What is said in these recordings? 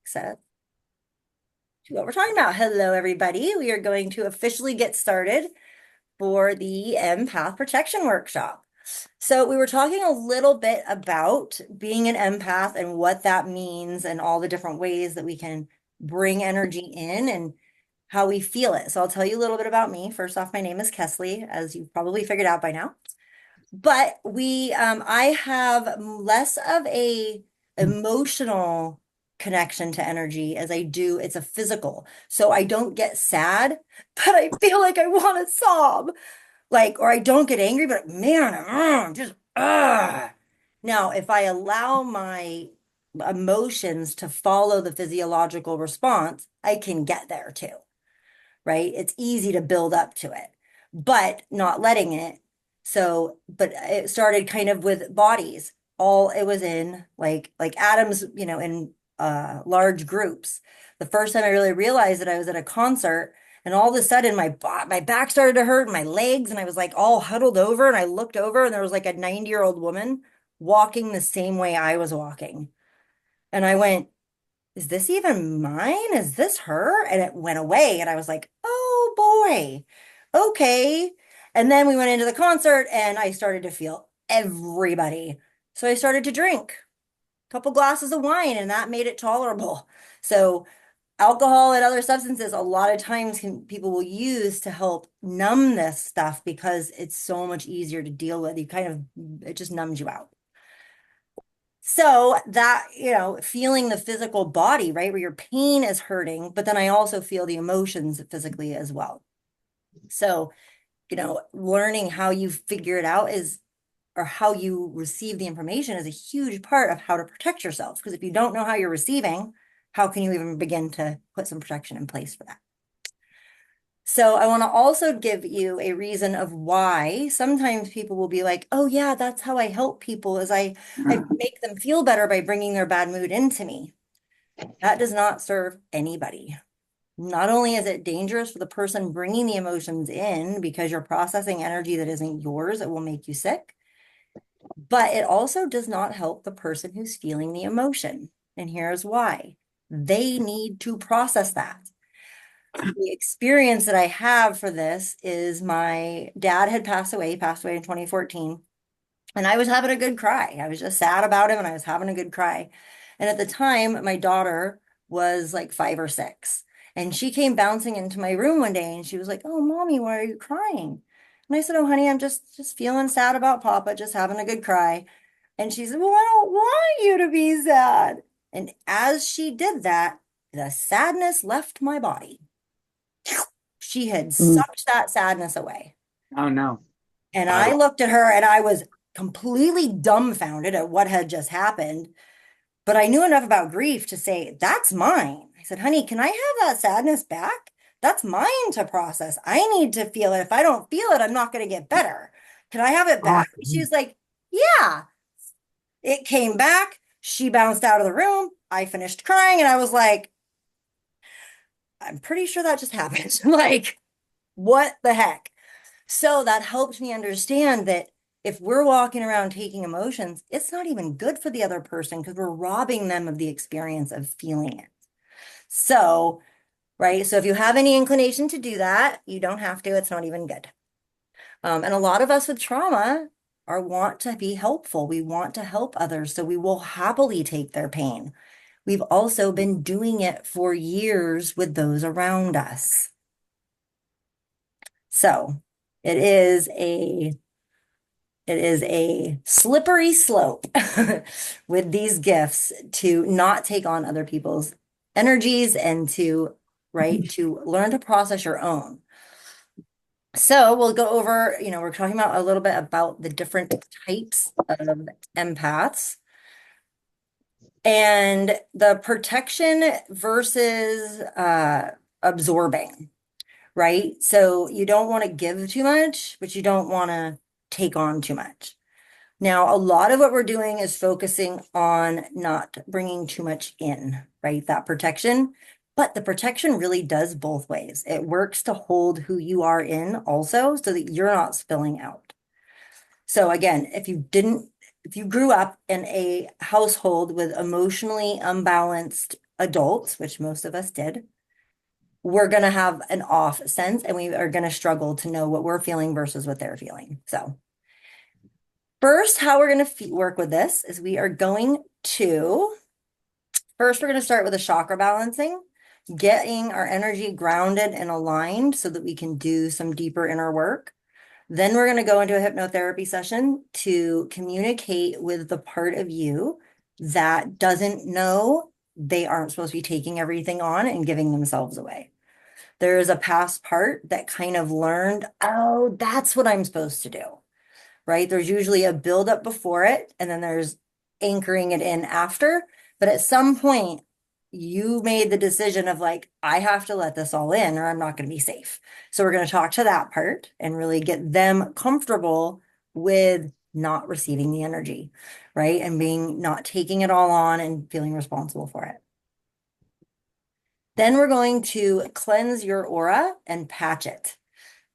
access to what we're talking about. Hello, everybody. We are going to officially get started for the Empath Protection Workshop. So we were talking a little bit about being an empath and what that means and all the different ways that we can bring energy in and how we feel it. So I'll tell you a little bit about me. First off, my name is Kesley, as you've probably figured out by now. But I have less of a emotional connection to energy as I do. It's a physical. So I don't get sad, but I feel like I want to sob. Like, or I don't get angry, but man, just, Now, if I allow my emotions to follow the physiological response, I can get there too, right? It's easy to build up to it, but not letting it. So, but it started kind of with bodies. All it was in like atoms, in large groups. The first time I really realized that I was at a concert and all of a sudden my back started to hurt and my legs and I was like all huddled over and I looked over and there was like a 90-year-old woman walking the same way I was walking. And I went, is this even mine? Is this her? And it went away. And I was like, oh boy, okay. And then we went into the concert and I started to feel everybody. So I started to drink a couple glasses of wine and that made it tolerable. So alcohol and other substances, a lot of times people will use to help numb this stuff because it's so much easier to deal with. It just numbs you out. So that, feeling the physical body, right, where your pain is hurting, but then I also feel the emotions physically as well. So, learning how you figure it out or how you receive the information is a huge part of how to protect yourself. Because if you don't know how you're receiving, how can you even begin to put some protection in place for that? So I want to also give you a reason of why sometimes people will be like, oh yeah, that's how I help people is I make them feel better by bringing their bad mood into me. That does not serve anybody. Not only is it dangerous for the person bringing the emotions in because you're processing energy that isn't yours, it will make you sick, but it also does not help the person who's feeling the emotion. And here's why. They need to process that. The experience that I have for this is my dad had passed away in 2014, and I was having a good cry. I was just sad about him and I was having a good cry. And at the time, my daughter was like 5 or 6, and she came bouncing into my room one day and she was like, "Oh, mommy, why are you crying?" And I said, "Oh, honey, I'm just feeling sad about Papa, just having a good cry." And she said, "Well, I don't want you to be sad." And as she did that, the sadness left my body. She had Mm. sucked that sadness away. Oh no. And I I looked at her and I was completely dumbfounded at what had just happened. But I knew enough about grief to say, that's mine. I said, honey, can I have that sadness back? That's mine to process. I need to feel it. If I don't feel it, I'm not going to get better. Can I have it oh, back? She was like, yeah. It came back. She bounced out of the room. I finished crying and I was like, I'm pretty sure that just happened. Like, what the heck? So that helped me understand that if we're walking around taking emotions, it's not even good for the other person because we're robbing them of the experience of feeling it. So, right. So if you have any inclination to do that, you don't have to. It's not even good. And a lot of us with trauma are want to be helpful. We want to help others. So we will happily take their pain. We've also been doing it for years with those around us. So it is a it is a slippery slope with these gifts to not take on other people's energies and to learn to process your own. So we'll go over, we're talking about a little bit about the different types of empaths and the protection versus absorbing, right? So you don't want to give too much, but you don't want to take on too much. Now, a lot of what we're doing is focusing on not bringing too much in, right? That protection. But the protection really does both ways. It works to hold who you are in also so that you're not spilling out. So again, if you grew up in a household with emotionally unbalanced adults, which most of us did, we're going to have an off sense and we are going to struggle to know what we're feeling versus what they're feeling. So first, how we're going to work with this is we are going to, first, we're going to start with a chakra balancing, getting our energy grounded and aligned so that we can do some deeper inner work. Then we're going to go into a hypnotherapy session to communicate with the part of you that doesn't know they aren't supposed to be taking everything on and giving themselves away. There is a past part that kind of learned, oh, that's what I'm supposed to do, right? There's usually a buildup before it, and then there's anchoring it in after. But at some point, you made the decision of like, I have to let this all in or I'm not going to be safe. So we're going to talk to that part and really get them comfortable with not receiving the energy, right? And being not taking it all on and feeling responsible for it. Then we're going to cleanse your aura and patch it.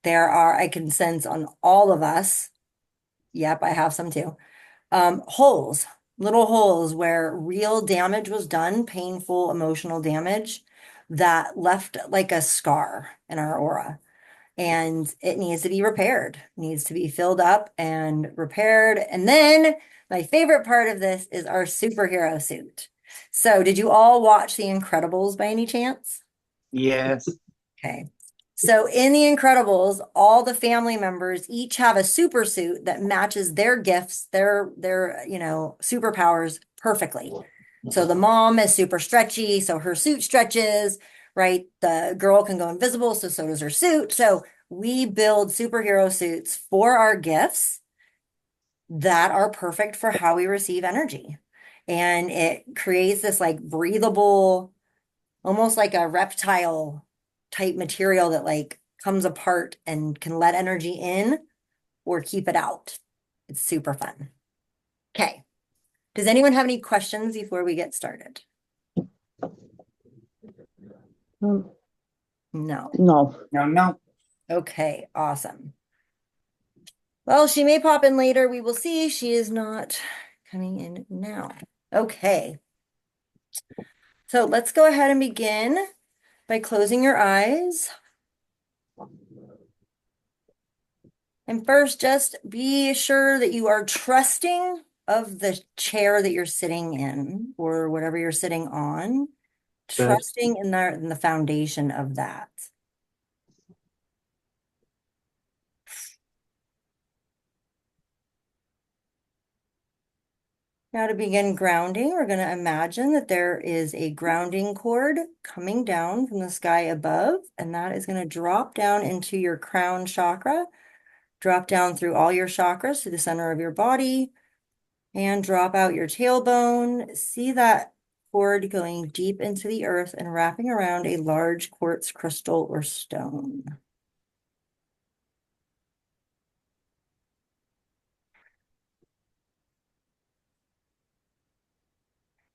There are, I can sense on all of us, yep, I have some too, holes, little holes where real damage was done, painful, emotional damage that left like a scar in our aura. And it needs to be repaired, needs to be filled up and repaired. And then my favorite part of this is our superhero suit. So, did you all watch The Incredibles by any chance? Yes. Okay. So in The Incredibles, all the family members each have a super suit that matches their gifts, their superpowers perfectly. So the mom is super stretchy, so her suit stretches, right? The girl can go invisible, so does her suit. So we build superhero suits for our gifts that are perfect for how we receive energy. And it creates this like breathable, almost like a reptile type material that like comes apart and can let energy in or keep it out. It's super fun. Okay. Does anyone have any questions before we get started? No. No. No, no. Okay, awesome. Well, she may pop in later. We will see. She is not coming in now. Okay. So let's go ahead and begin by closing your eyes. And first, just be sure that you are trusting of the chair that you're sitting in or whatever you're sitting on, Good. trusting in the foundation of that. Now to begin grounding, we're going to imagine that there is a grounding cord coming down from the sky above, and that is going to drop down into your crown chakra, drop down through all your chakras to the center of your body, and drop out your tailbone. See that cord going deep into the earth and wrapping around a large quartz crystal or stone.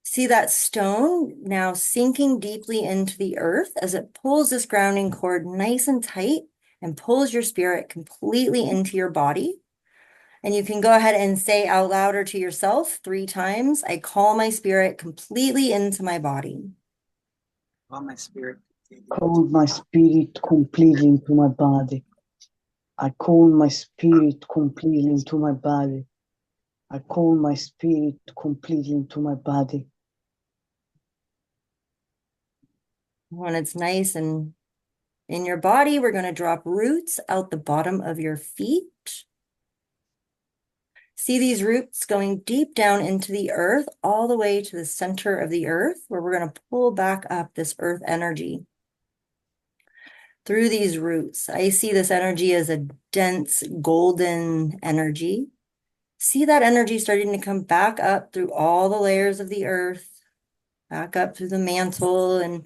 See that stone now sinking deeply into the earth as it pulls this grounding cord nice and tight and pulls your spirit completely into your body. And you can go ahead and say out loud or to yourself 3 times, I call my spirit completely into my body. Call my spirit. Call my spirit completely into my body. I call my spirit completely into my body. I call my spirit completely into my body. When it's nice and in your body, we're going to drop roots out the bottom of your feet. See these roots going deep down into the earth, all the way to the center of the earth, where we're going to pull back up this earth energy through these roots. I see this energy as a dense golden energy. See that energy starting to come back up through all the layers of the earth, back up through the mantle and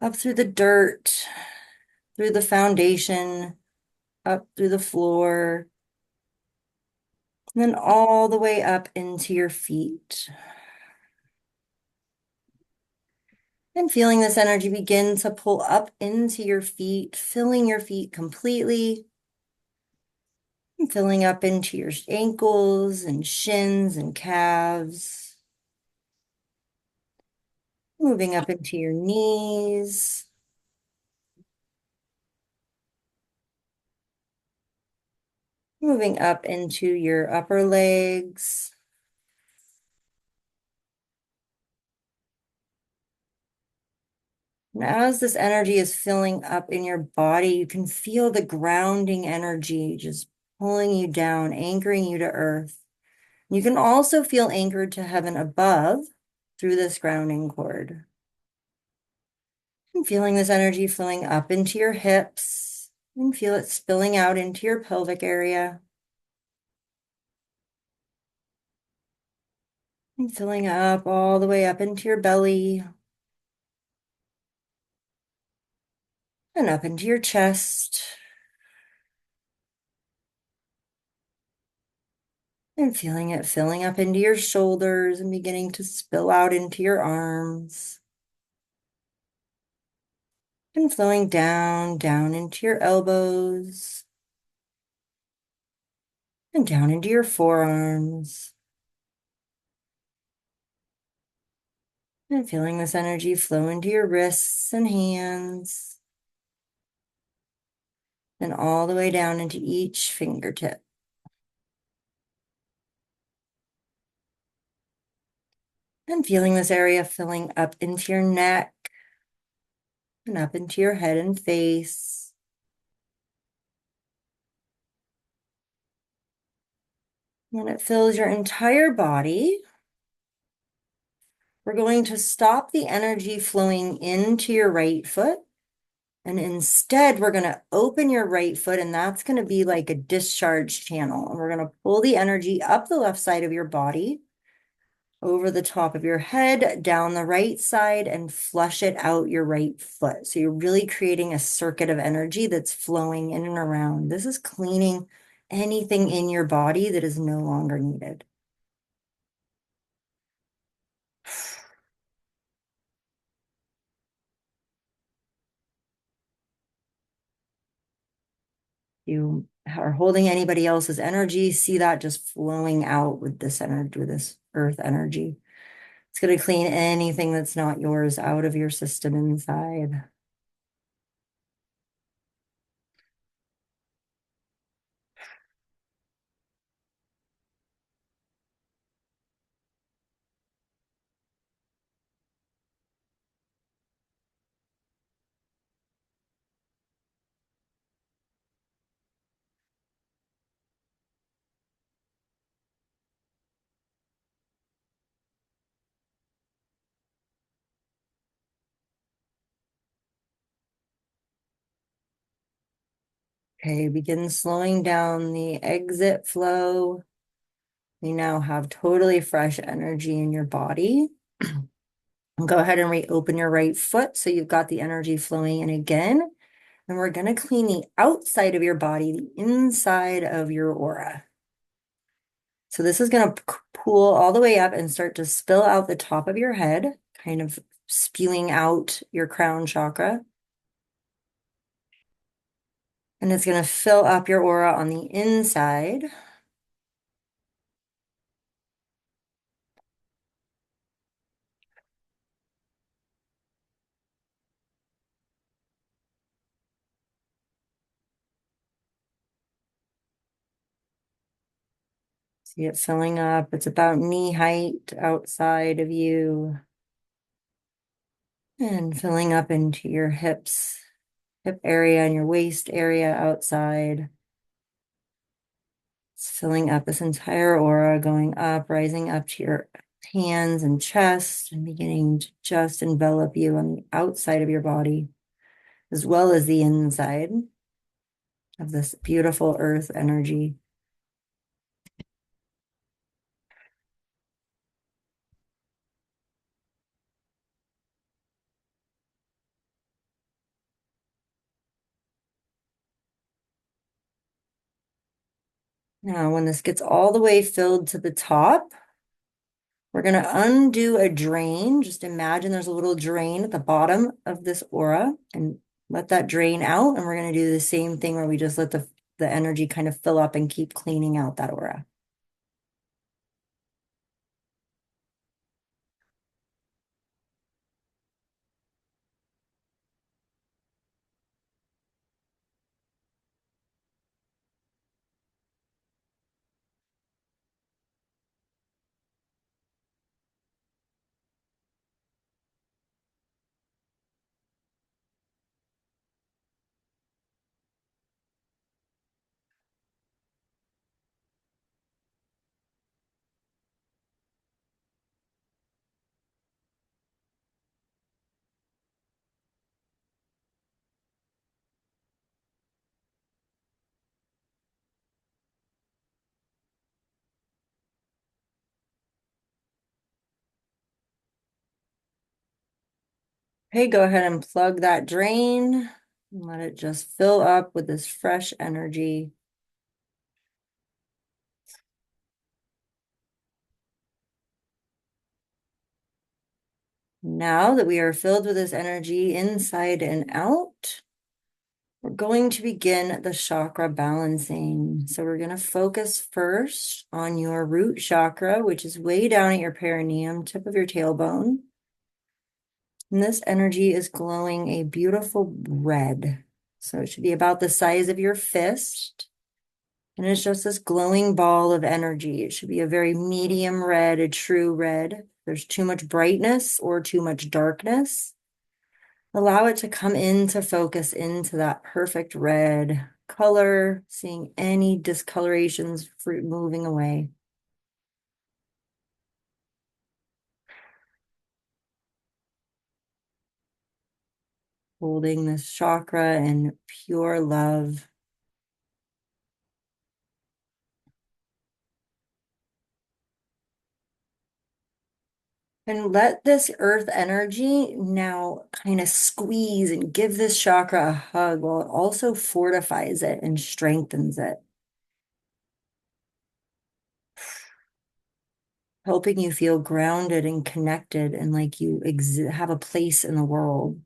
up through the dirt, through the foundation, up through the floor, and then all the way up into your feet. And feeling this energy begin to pull up into your feet, filling your feet completely, and filling up into your ankles and shins and calves. moving up into your knees. Moving up into your upper legs. And as this energy is filling up in your body, you can feel the grounding energy just pulling you down, anchoring you to earth. You can also feel anchored to heaven above through this grounding cord. And feeling this energy flowing up into your hips, and feel it spilling out into your pelvic area. And filling up all the way up into your belly and up into your chest. And feeling it filling up into your shoulders and beginning to spill out into your arms. And flowing down, down into your elbows. And down into your forearms. And feeling this energy flow into your wrists and hands. And all the way down into each fingertip. And feeling this area filling up into your neck and up into your head and face. And it fills your entire body. We're going to stop the energy flowing into your right foot. And instead, we're going to open your right foot, and that's going to be like a discharge channel. And we're going to pull the energy up the left side of your body, over the top of your head, down the right side, and flush it out your right foot. So you're really creating a circuit of energy that's flowing in and around. This is cleaning anything in your body that is no longer needed. You are holding anybody else's energy, see that just flowing out with this energy, with this earth energy. It's going to clean anything that's not yours out of your system inside. Okay, begin slowing down the exit flow. You now have totally fresh energy in your body. Go ahead and reopen your right foot so you've got the energy flowing in again. And we're going to clean the outside of your body, the inside of your aura. So this is going to pool all the way up and start to spill out the top of your head, kind of spewing out your crown chakra. And it's going to fill up your aura on the inside. See it filling up. It's about knee height outside of you. And filling up into your hips, hip area and your waist area outside. It's filling up this entire aura, going up, rising up to your hands and chest, and beginning to just envelop you on the outside of your body, as well as the inside of this beautiful earth energy. Now, when this gets all the way filled to the top, we're going to undo a drain. Just imagine there's a little drain at the bottom of this aura and let that drain out. And we're going to do the same thing where we just let the energy kind of fill up and keep cleaning out that aura. Okay, go ahead and plug that drain and let it just fill up with this fresh energy. Now that we are filled with this energy inside and out, we're going to begin the chakra balancing. So we're going to focus first on your root chakra, which is way down at your perineum, tip of your tailbone. And this energy is glowing a beautiful red. So it should be about the size of your fist. And it's just this glowing ball of energy. It should be a very medium red, a true red. If there's too much brightness or too much darkness, allow it to come into focus into that perfect red color, seeing any discolorations moving away. Holding this chakra in pure love. And let this earth energy now kind of squeeze and give this chakra a hug while it also fortifies it and strengthens it, helping you feel grounded and connected and like you have a place in the world.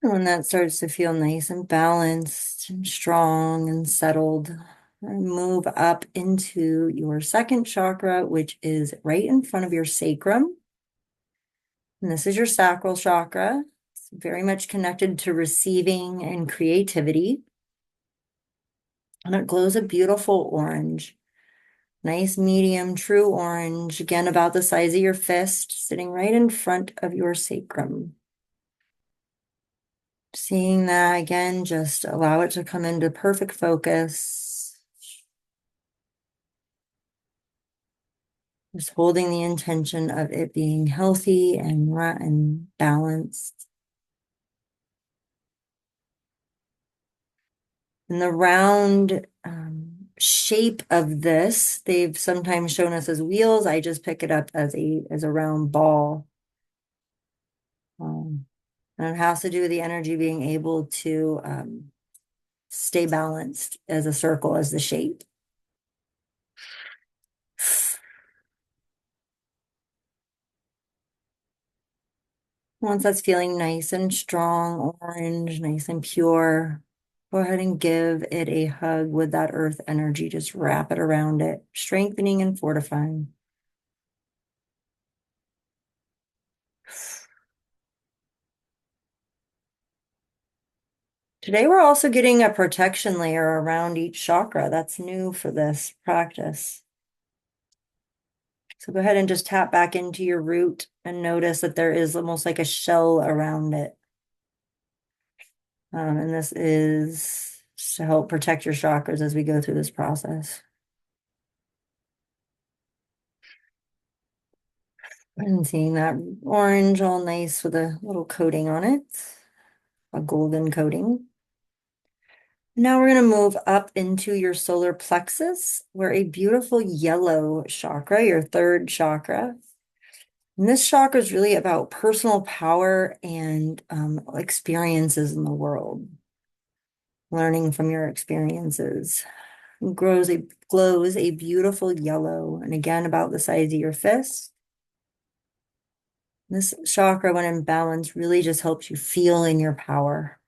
And when that starts to feel nice and balanced and strong and settled, move up into your second chakra, which is right in front of your sacrum. And this is your sacral chakra. It's very much connected to receiving and creativity. And it glows a beautiful orange. Nice, medium, true orange. Again, about the size of your fist, sitting right in front of your sacrum. Seeing that again, just allow it to come into perfect focus. Just holding the intention of it being healthy and balanced. And the round shape of this, they've sometimes shown us as wheels. I just pick it up as a round ball. And it has to do with the energy being able to stay balanced as a circle, as the shape. Once that's feeling nice and strong, orange, nice and pure, go ahead and give it a hug with that earth energy. Just wrap it around it, strengthening and fortifying. Today, we're also getting a protection layer around each chakra. That's new for this practice. So go ahead and just tap back into your root and notice that there is almost like a shell around it. And this is to help protect your chakras as we go through this process. And seeing that orange all nice with a little coating on it, a golden coating. Now we're going to move up into your solar plexus, where a beautiful yellow chakra, your third chakra. And this chakra is really about personal power and experiences in the world, learning from your experiences. It glows a beautiful yellow, and again, about the size of your fist. This chakra, when in balance, really just helps you feel in your power.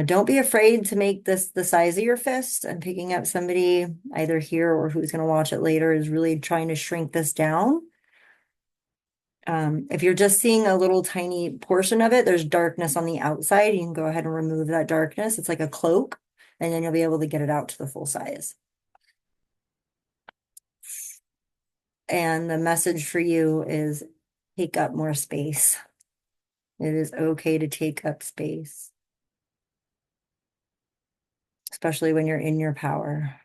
Don't be afraid to make this the size of your fist. I'm picking up somebody either here or who's going to watch it later is really trying to shrink this down. If you're just seeing a little tiny portion of it, there's darkness on the outside. You can go ahead and remove that darkness. It's like a cloak, and then you'll be able to get it out to the full size. And the message for you is take up more space. It is okay to take up space, especially when you're in your power.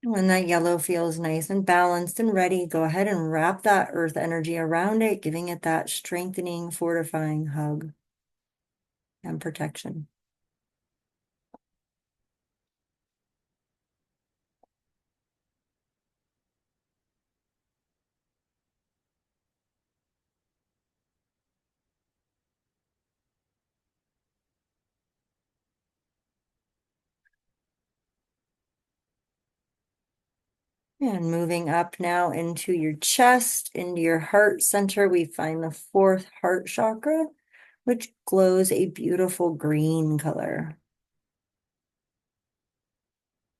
When that yellow feels nice and balanced and ready, go ahead and wrap that earth energy around it, giving it that strengthening, fortifying hug and protection. And moving up now into your chest, into your heart center, we find the fourth heart chakra, which glows a beautiful green color.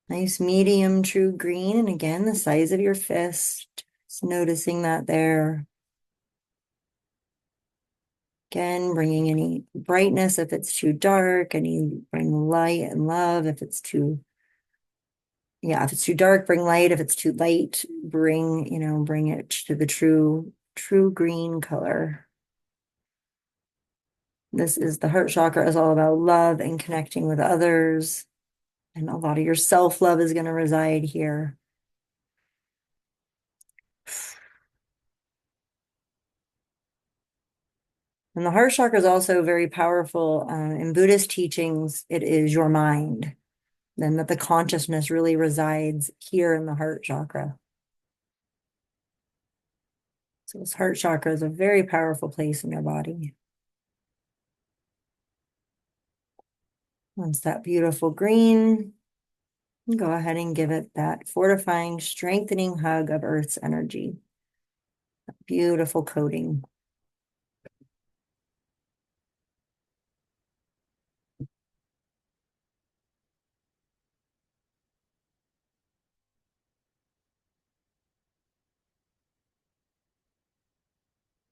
Nice medium true green. And again, the size of your fist. Just noticing that there. Again, bringing any brightness if it's too dark, bring light and love if it's too, yeah, if it's too dark, bring light. If it's too light, bring it to the true green color. This is the heart chakra is all about love and connecting with others. And a lot of your self-love is going to reside here. And the heart chakra is also very powerful. In Buddhist teachings, it is your mind. Then that the consciousness really resides here in the heart chakra. So this heart chakra is a very powerful place in your body. Once that beautiful green, go ahead and give it that fortifying, strengthening hug of Earth's energy. Beautiful coating.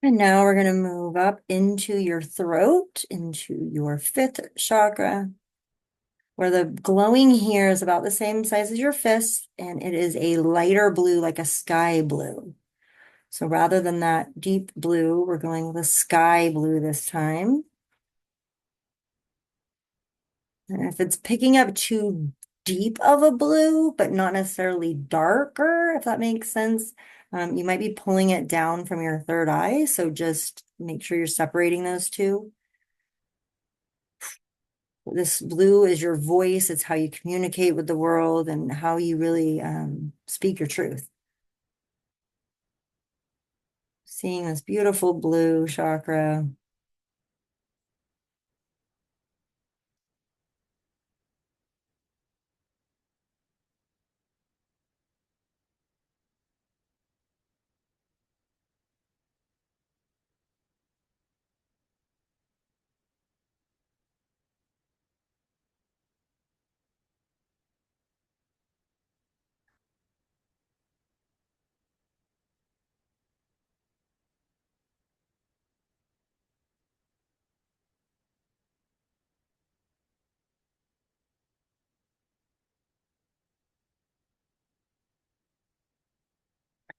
And now we're going to move up into your throat, into your fifth chakra, where the glowing here is about the same size as your fist, and it is a lighter blue, like a sky blue. So rather than that deep blue, we're going with a sky blue this time. And if it's picking up too deep of a blue, but not necessarily darker, if that makes sense, you might be pulling it down from your third eye. So just make sure you're separating those two. This blue is your voice. It's how you communicate with the world and how you really speak your truth. Seeing this beautiful blue chakra.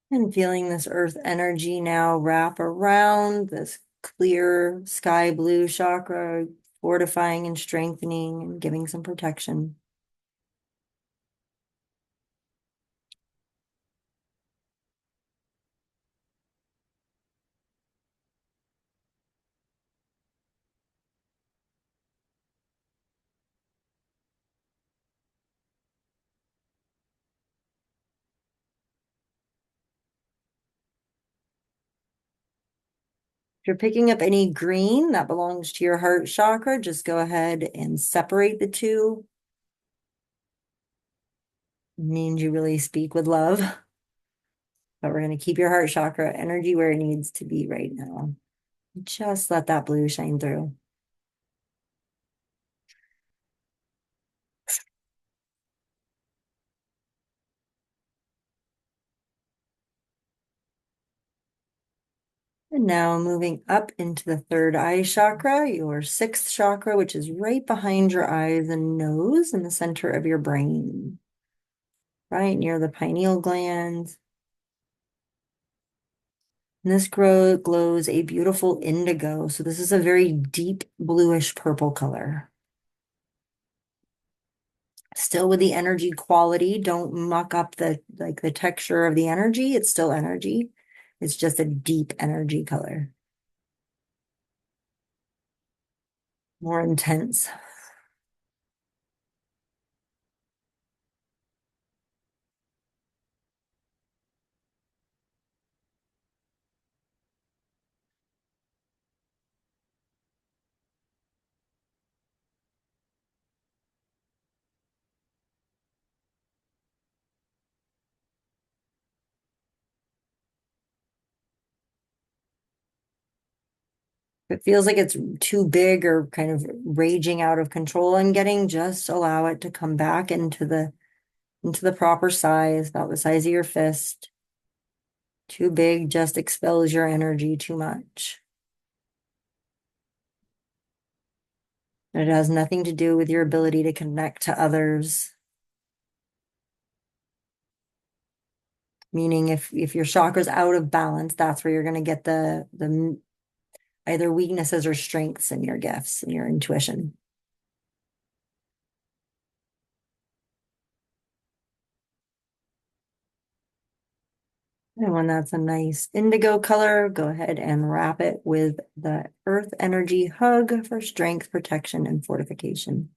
And feeling this earth energy now wrap around this clear sky blue chakra, fortifying and strengthening and giving some protection. If you're picking up any green that belongs to your heart chakra, just go ahead and separate the two. It means you really speak with love. But we're going to keep your heart chakra energy where it needs to be right now. Just let that blue shine through. And now moving up into the third eye chakra, your sixth chakra, which is right behind your eyes and nose in the center of your brain, right near the pineal gland. And this glows a beautiful indigo. So this is a very deep bluish purple color. Still with the energy quality. Don't muck up the texture of the energy. It's still energy. It's just a deep energy color. More intense. If it feels like it's too big or kind of raging out of control and getting, just allow it to come back into the proper size, about the size of your fist. Too big just expels your energy too much. It has nothing to do with your ability to connect to others. Meaning if your chakra's out of balance, that's where you're going to get the either weaknesses or strengths in your gifts and your intuition. And when that's a nice indigo color, go ahead and wrap it with the earth energy hug for strength, protection, and fortification.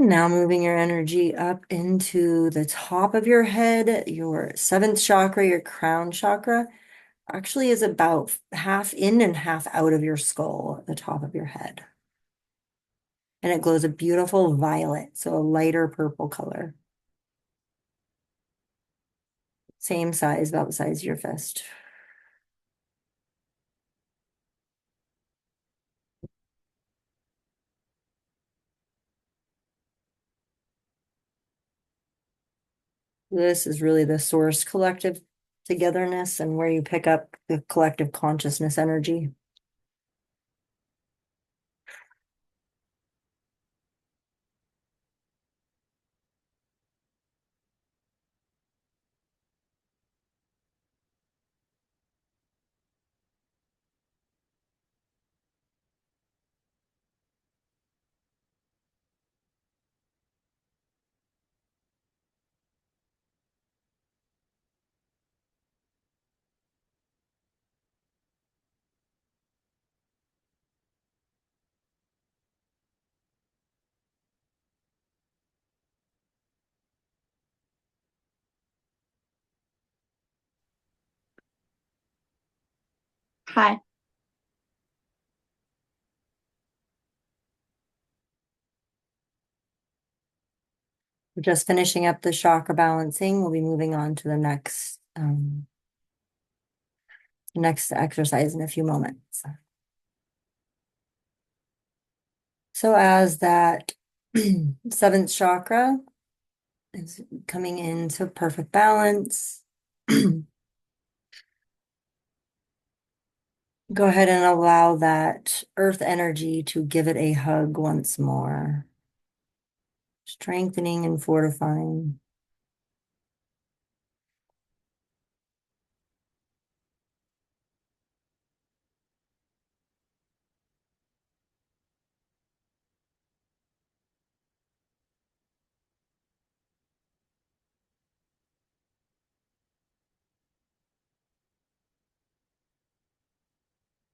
Now moving your energy up into the top of your head, your seventh chakra, your crown chakra, actually is about half in and half out of your skull at the top of your head. And it glows a beautiful violet, so a lighter purple color. Same size, about the size of your fist. This is really the source collective togetherness and where you pick up the collective consciousness energy. Hi. We're just finishing up the chakra balancing. We'll be moving on to the next exercise in a few moments. So as that seventh chakra is coming into perfect balance, go ahead and allow that earth energy to give it a hug once more, strengthening and fortifying.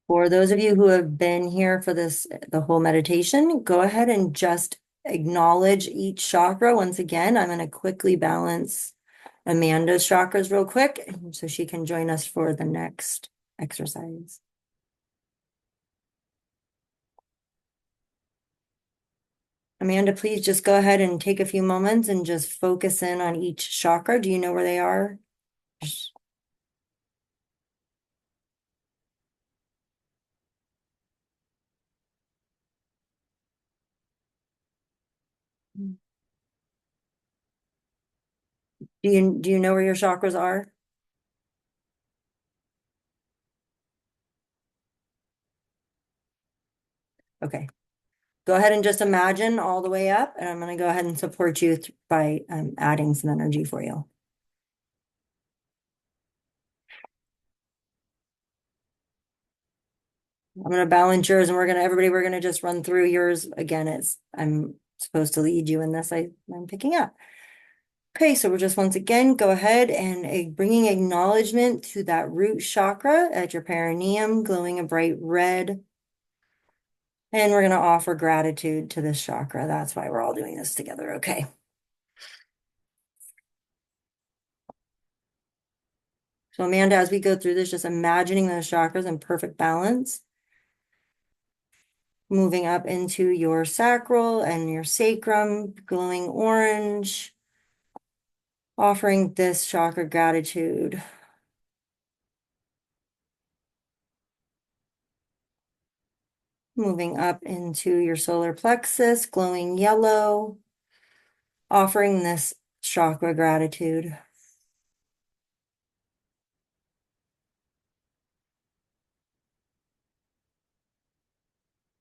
For those of you who have been here for the whole meditation, go ahead and just acknowledge each chakra. Once again, I'm going to quickly balance Amanda's chakras real quick so she can join us for the next exercise. Amanda, please just go ahead and take a few moments and just focus in on each chakra. Do you know where they are? Do you know where your chakras are? Okay. Go ahead and just imagine all the way up, and I'm going to go ahead and support you by adding some energy for you. I'm going to balance yours, and we're going to just run through yours again. I'm supposed to lead you in this. I'm picking up. Okay, so we're just once again, go ahead and bringing acknowledgement to that root chakra at your perineum, glowing a bright red. And we're going to offer gratitude to this chakra. That's why we're all doing this together. Okay. So Amanda, as we go through this, just imagining those chakras in perfect balance, moving up into your sacral and your sacrum, glowing orange, offering this chakra gratitude. Moving up into your solar plexus, glowing yellow, offering this chakra gratitude.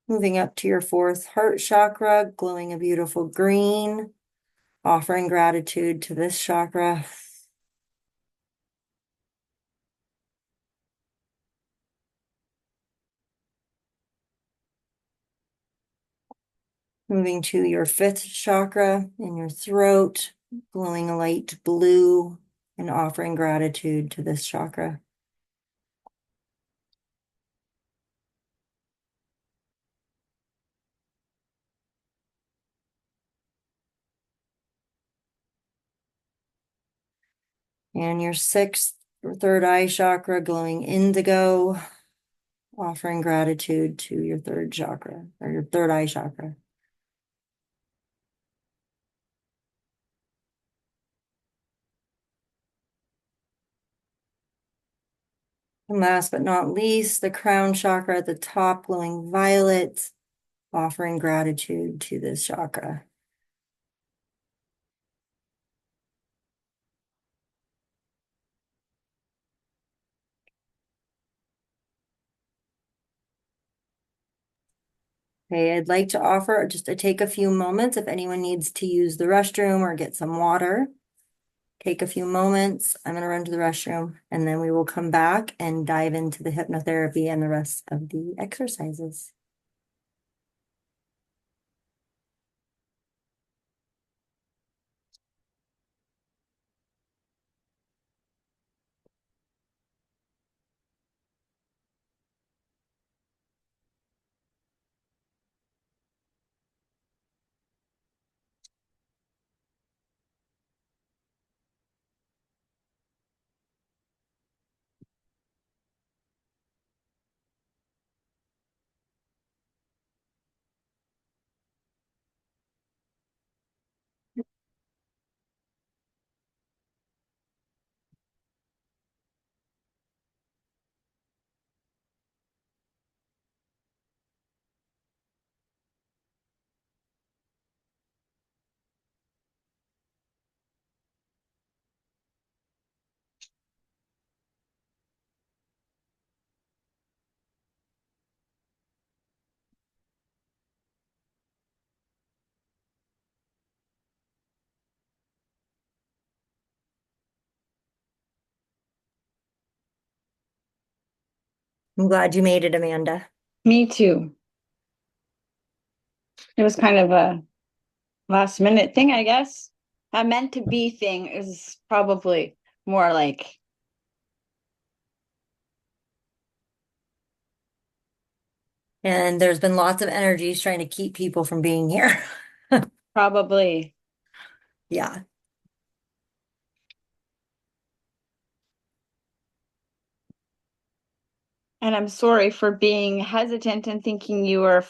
Moving up to your fourth heart chakra, glowing a beautiful green, offering gratitude to this chakra. Moving to your fifth chakra in your throat, glowing a light blue and offering gratitude to this chakra. And your sixth or third eye chakra, glowing indigo, offering gratitude to your third chakra or your third eye chakra. And last but not least, the crown chakra at the top, glowing violet, offering gratitude to this chakra. Okay, I'd like to offer just to take a few moments if anyone needs to use the restroom or get some water. Take a few moments. I'm going to run to the restroom and then we will come back and dive into the hypnotherapy and the rest of the exercises. I'm glad you made it, Amanda. Me too. It was kind of a last minute thing, I guess. A meant to be thing is probably more like And there's been lots of energies trying to keep people from being here. probably. Yeah. And I'm sorry for being hesitant and thinking you were.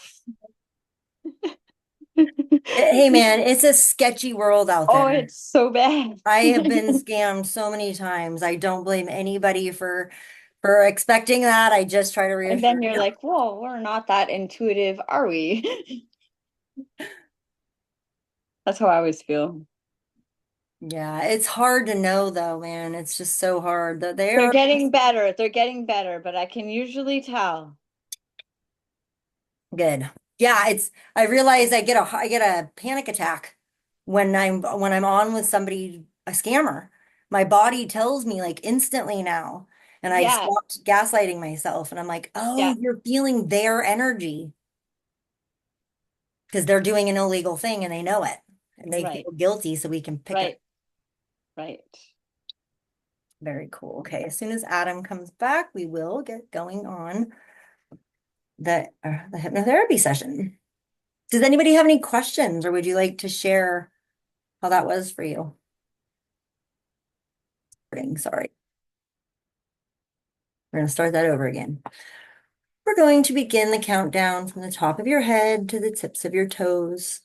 Hey man, it's a sketchy world out Oh, there. it's so bad. I have been scammed so many times. I don't blame anybody for expecting that. I just try to And reassure then you're you. like, whoa, we're not that intuitive, are we? Yeah. That's how I always feel. Yeah, it's hard to know though, man. It's just so hard that They're they're getting better. They're getting better, but I can usually tell. good. Yeah, I realize I get a panic attack when I'm on with somebody, a scammer. My body tells me like instantly now. And I've Yeah, stopped gaslighting myself and I'm like, oh, yeah, you're feeling their energy because they're doing an illegal thing and they know it. And they right, feel guilty, so we can pick it up. right, right. Very cool. Okay, as soon as Adam comes back, we will get going on the hypnotherapy session. Does anybody have any questions or would you like to share how that was for you? Sorry. We're going to start that over again. We're going to begin the countdown from the top of your head to the tips of your toes,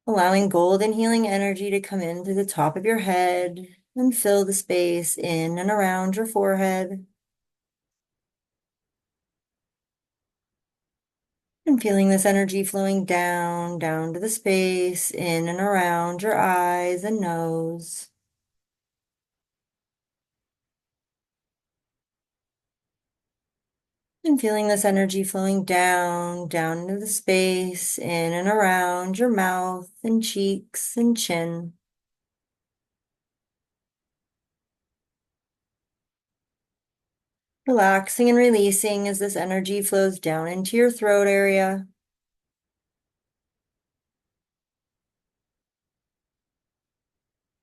allowing golden healing energy to come in through the top of your head and fill the space in and around your forehead. And feeling this energy flowing down to the space in and around your eyes and nose. And feeling this energy flowing down into the space in and around your mouth and cheeks and chin. Relaxing and releasing as this energy flows down into your throat area.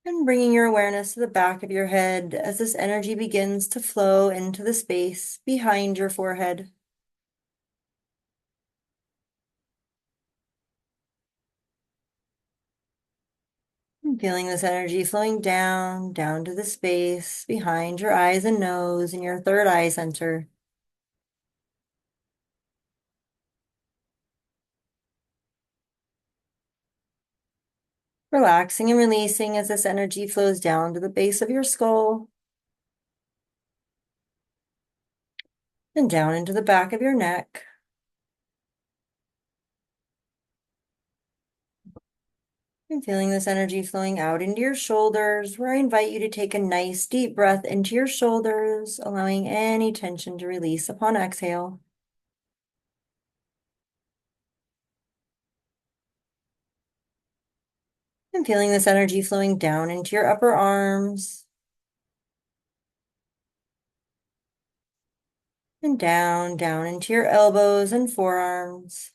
And bringing your awareness to the back of your head as this energy begins to flow into the space behind your forehead. And feeling this energy flowing down to the space behind your eyes and nose and your third eye center. Relaxing and releasing as this energy flows down to the base of your skull and down into the back of your neck. And feeling this energy flowing out into your shoulders, where I invite you to take a nice deep breath into your shoulders, allowing any tension to release upon exhale. And feeling this energy flowing down into your upper arms and down into your elbows and forearms.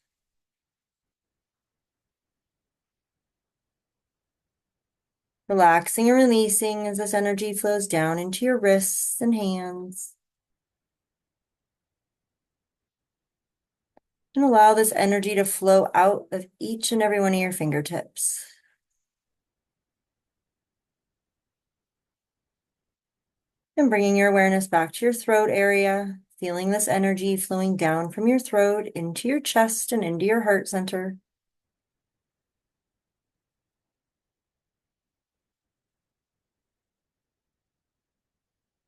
Relaxing and releasing as this energy flows down into your wrists and hands. And allow this energy to flow out of each and every one of your fingertips. And bringing your awareness back to your throat area, feeling this energy flowing down from your throat into your chest and into your heart center.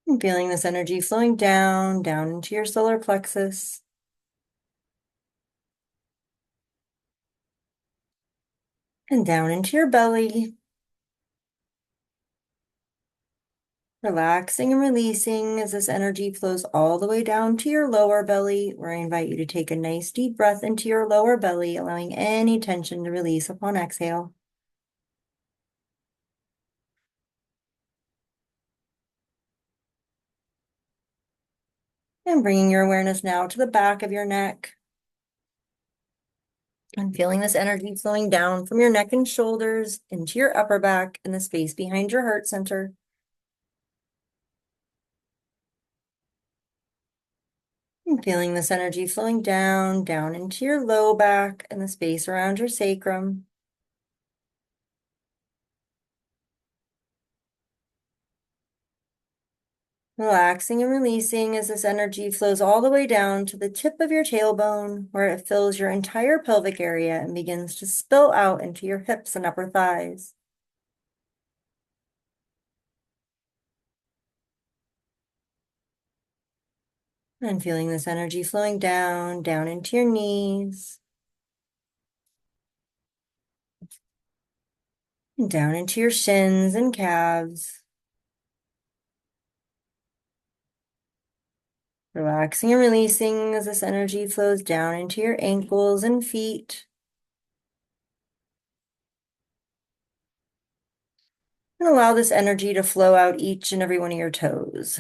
And feeling this energy flowing down into your solar plexus. And down into your belly. Relaxing and releasing as this energy flows all the way down to your lower belly, where I invite you to take a nice deep breath into your lower belly, allowing any tension to release upon exhale. And bringing your awareness now to the back of your neck. And feeling this energy flowing down from your neck and shoulders into your upper back and the space behind your heart center. And feeling this energy flowing down into your low back and the space around your sacrum. Relaxing and releasing as this energy flows all the way down to the tip of your tailbone, where it fills your entire pelvic area and begins to spill out into your hips and upper thighs. And feeling this energy flowing down into your knees. And down into your shins and calves. Relaxing and releasing as this energy flows down into your ankles and feet. And allow this energy to flow out each and every one of your toes.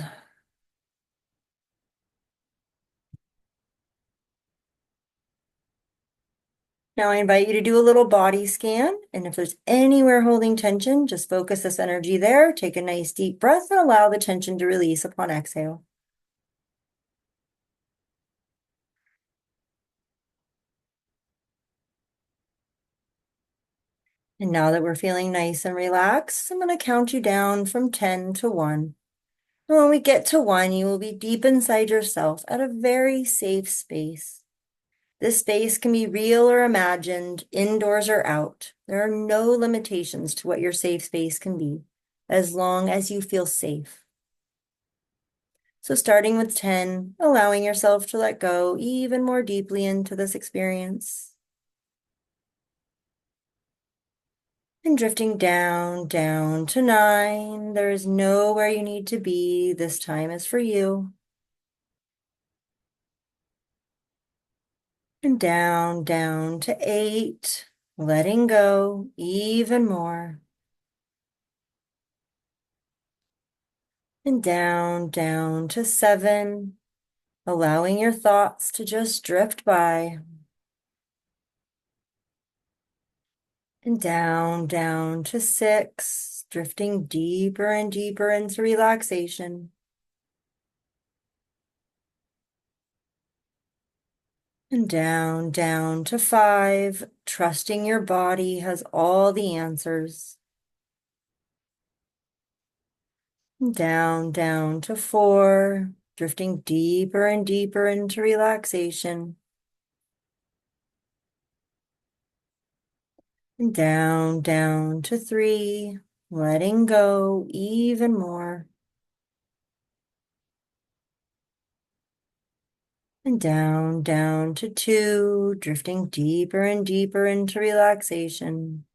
Now I invite you to do a little body scan. And if there's anywhere holding tension, just focus this energy there. Take a nice deep breath and allow the tension to release upon exhale. And now that we're feeling nice and relaxed, I'm going to count you down from 10 to 1. And when we get to 1, you will be deep inside yourself at a very safe space. This space can be real or imagined, indoors or out. There are no limitations to what your safe space can be, as long as you feel safe. So starting with 10, allowing yourself to let go even more deeply into this experience. And drifting down, down to 9. There is nowhere you need to be. This time is for you. And down, down to 8. Letting go even more. And down, down to 7. Allowing your thoughts to just drift by. And down, down to 6. Drifting deeper and deeper into relaxation. And down, down to 5, trusting your body has all the answers. And down, down to 4, drifting deeper and deeper into relaxation. And down, down to 3, letting go even more. And down, down to 2, drifting deeper and deeper into relaxation.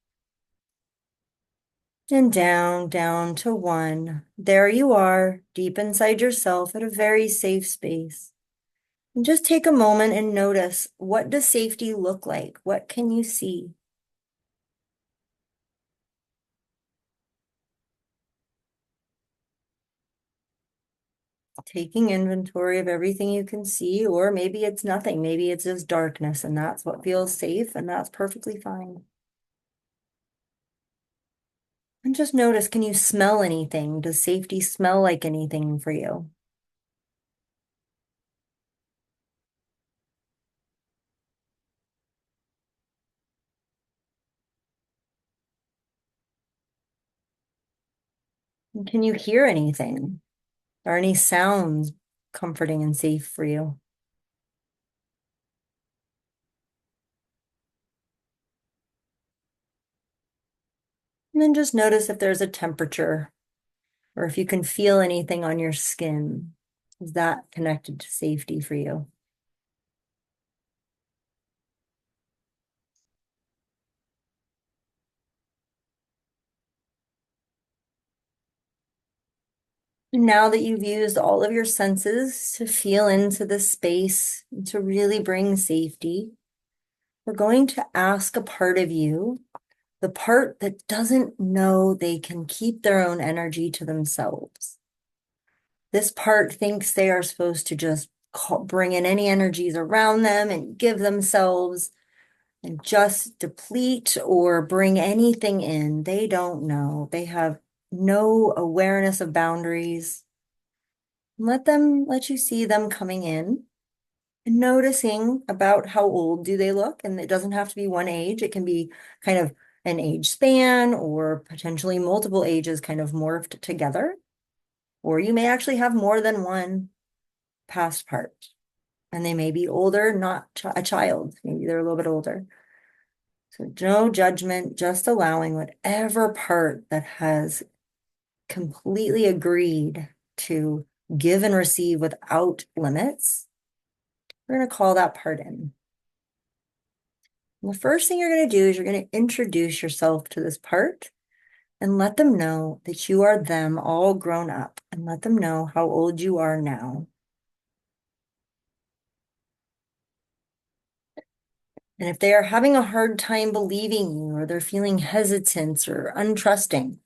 And down, down to 1. There you are, deep inside yourself at a very safe space. And just take a moment and notice, what does safety look like? What can you see? Taking inventory of everything you can see, or maybe it's nothing. Maybe it's just darkness, and that's what feels safe, and that's perfectly fine. And just notice, can you smell anything? Does safety smell like anything for you? And can you hear anything? Are any sounds comforting and safe for you? And then just notice if there's a temperature or if you can feel anything on your skin. Is that connected to safety for you? Now that you've used all of your senses to feel into the space, to really bring safety, we're going to ask a part of you, the part that doesn't know they can keep their own energy to themselves. This part thinks they are supposed to just bring in any energies around them and give themselves and just deplete or bring anything in. They don't know. They have no awareness of boundaries. Let you see them coming in and noticing about how old do they look. And it doesn't have to be one age. It can be kind of an age span or potentially multiple ages kind of morphed together. Or you may actually have more than one past part. And they may be older, not a child. Maybe they're a little bit older. So no judgment, just allowing whatever part that has completely agreed to give and receive without limits. We're going to call that part in. And the first thing you're going to do is you're going to introduce yourself to this part and let them know that you are them all grown up, and let them know how old you are now. And if they are having a hard time believing you, or they're feeling hesitant or untrusting,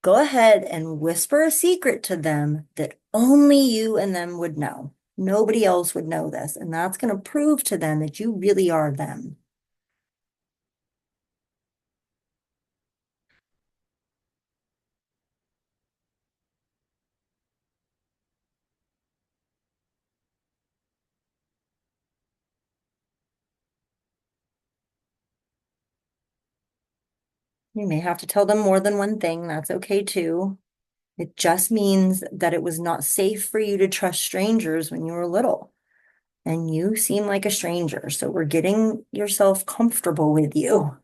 go ahead and whisper a secret to them that only you and them would know. Nobody else would know this, and that's going to prove to them that you really are them. You may have to tell them more than one thing. That's okay too. It just means that it was not safe for you to trust strangers when you were little. And you seem like a stranger, so we're getting yourself comfortable with you.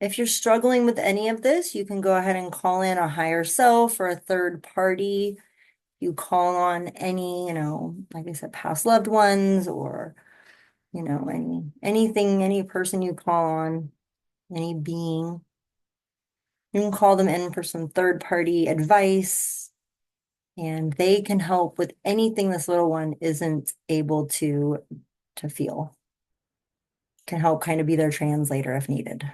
If you're struggling with any of this, you can go ahead and call in a higher self or a third party. You call on any, like I said, past loved ones, or, anything, any person you call on, any being. You can call them in for some third party advice, and they can help with anything this little one isn't able to feel. Can help kind of be their translator if needed.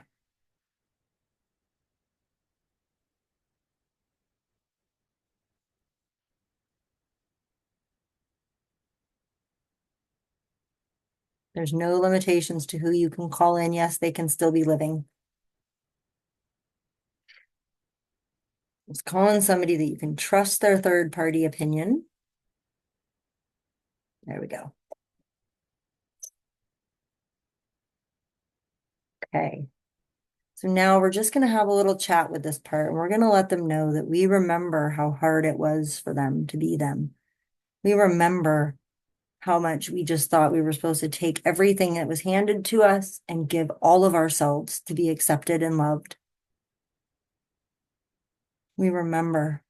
There's no limitations to who you can call in. Yes, they can still be living. Just call in somebody that you can trust their third party opinion. There we go. Okay. So now we're just going to have a little chat with this part, and we're going to let them know that we remember how hard it was for them to be them. We remember how much we just thought we were supposed to take everything that was handed to us and give all of ourselves to be accepted and loved. We remember.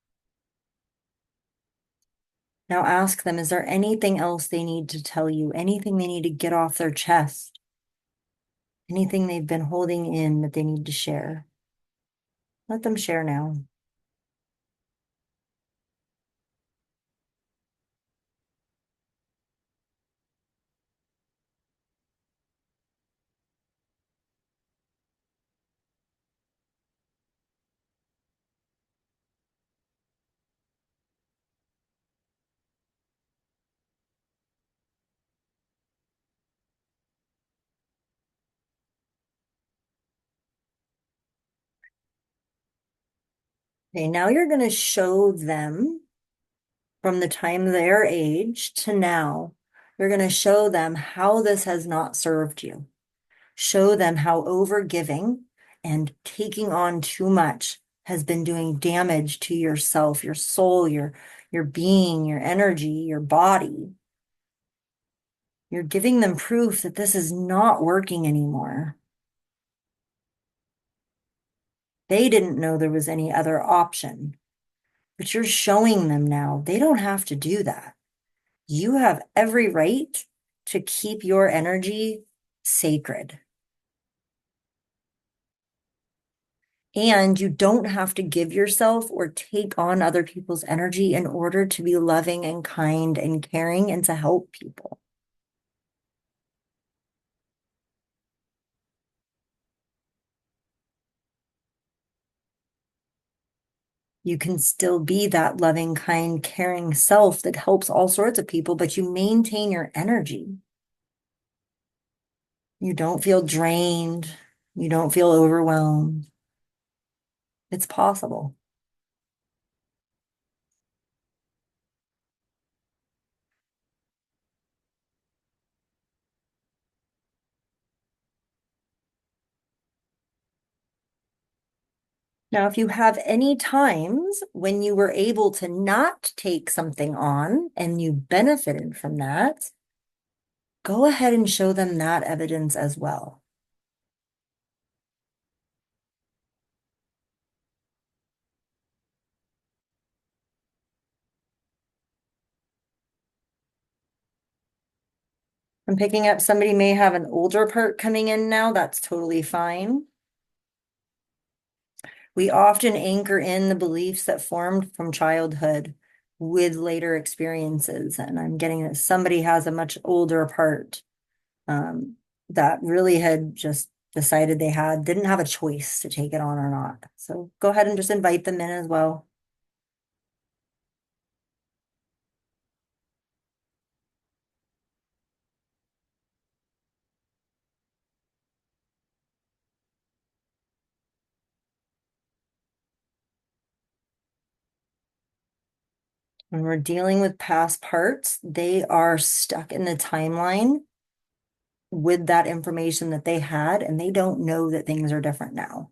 Now ask them, is there anything else they need to tell you? Anything they need to get off their chest? Anything they've been holding in that they need to share? Let them share now. Okay, now you're going to show them from the time their age to now, you're going to show them how this has not served you. Show them how overgiving and taking on too much has been doing damage to yourself, your soul, your being, your energy, your body. You're giving them proof that this is not working anymore. They didn't know there was any other option, but you're showing them now they don't have to do that. You have every right to keep your energy sacred. And you don't have to give yourself or take on other people's energy in order to be loving and kind and caring and to help people. You can still be that loving, kind, caring self that helps all sorts of people, but you maintain your energy. You don't feel drained. You don't feel overwhelmed. It's possible. Now, if you have any times when you were able to not take something on and you benefited from that, go ahead and show them that evidence as well. I'm picking up somebody may have an older part coming in now. That's totally fine. We often anchor in the beliefs that formed from childhood with later experiences. And I'm getting that somebody has a much older part that really had just decided they didn't have a choice to take it on or not. So go ahead and just invite them in as well. When we're dealing with past parts, they are stuck in the timeline with that information that they had, and they don't know that things are different now.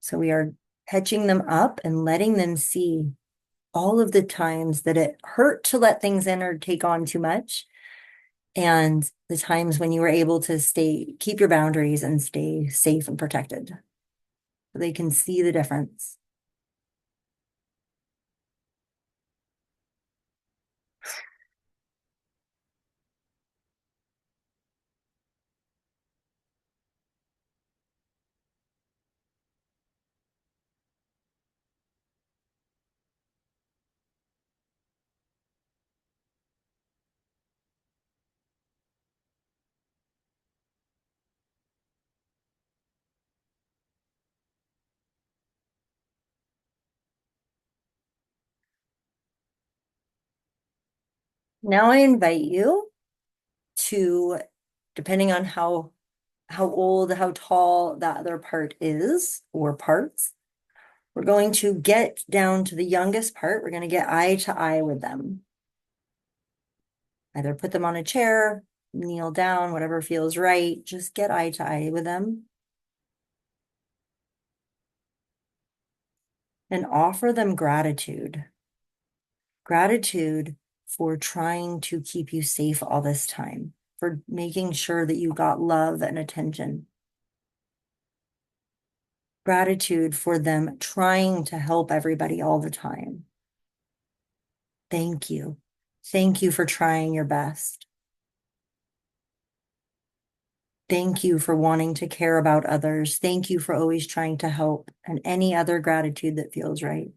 So we are catching them up and letting them see all of the times that it hurt to let things in or take on too much, and the times when you were able to keep your boundaries and stay safe and protected. So they can see the difference. Now I invite you to, depending on how old, how tall that other part is or parts, we're going to get down to the youngest part. We're going to get eye to eye with them. Either put them on a chair, kneel down, whatever feels right. Just get eye to eye with them. And offer them gratitude. Gratitude for trying to keep you safe all this time, for making sure that you got love and attention. Gratitude for them trying to help everybody all the time. Thank you. Thank you for trying your best. Thank you for wanting to care about others. Thank you for always trying to help, and any other gratitude that feels right.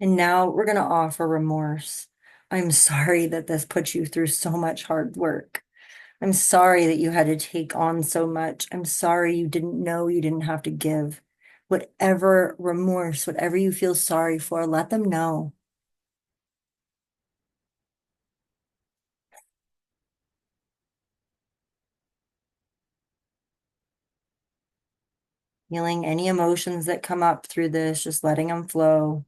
And now we're going to offer remorse. I'm sorry that this put you through so much hard work. I'm sorry that you had to take on so much. I'm sorry you didn't know you didn't have to give. Whatever remorse, whatever you feel sorry for, let them know. Feeling any emotions that come up through this, just letting them flow.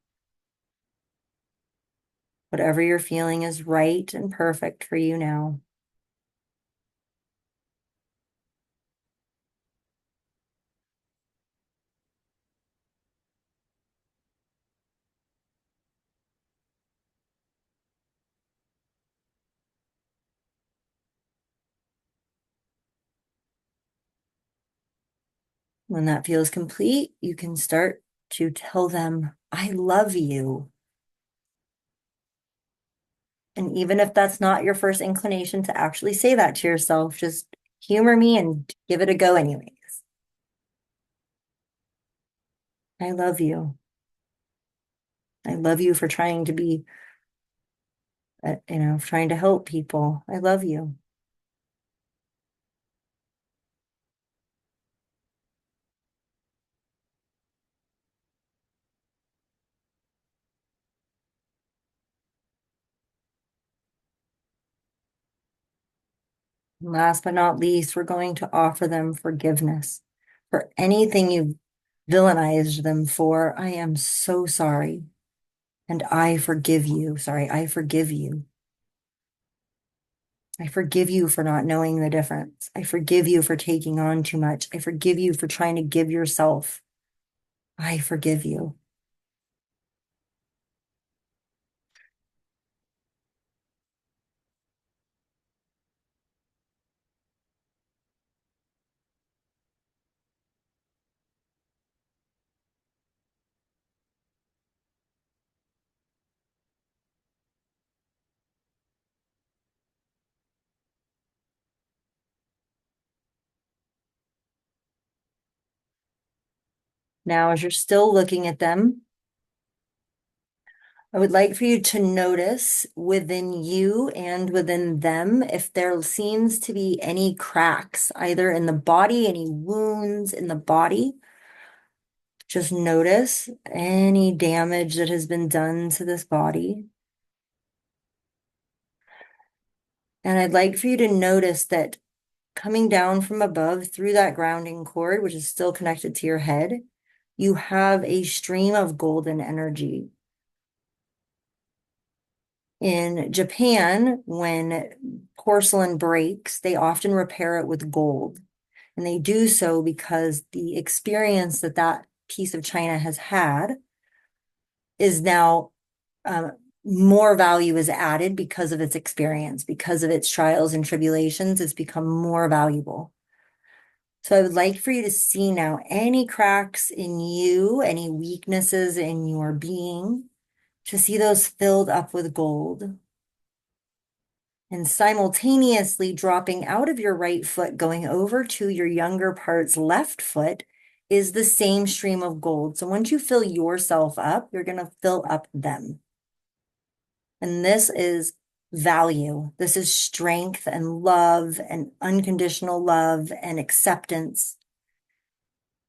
Whatever you're feeling is right and perfect for you now. When that feels complete, you can start to tell them, I love you. And even if that's not your first inclination to actually say that to yourself, just humor me and give it a go anyways. I love you. I love you for trying to be, trying to help people. I love you. And last but not least, we're going to offer them forgiveness for anything you've villainized them for. I am so sorry. And I forgive you. Sorry, I forgive you. I forgive you for not knowing the difference. I forgive you for taking on too much. I forgive you for trying to give yourself. I forgive you. Now, as you're still looking at them, I would like for you to notice within you and within them if there seems to be any cracks, either in the body, any wounds in the body. Just notice any damage that has been done to this body. And I'd like for you to notice that coming down from above through that grounding cord, which is still connected to your head, you have a stream of golden energy. In Japan, when porcelain breaks, they often repair it with gold. And they do so because the experience that that piece of china has had is now more value is added because of its experience, because of its trials and tribulations. It's become more valuable. So I would like for you to see now any cracks in you, any weaknesses in your being, to see those filled up with gold. And simultaneously dropping out of your right foot, going over to your younger part's left foot, is the same stream of gold. So once you fill yourself up, you're going to fill up them. And this is value. This is strength and love and unconditional love and acceptance.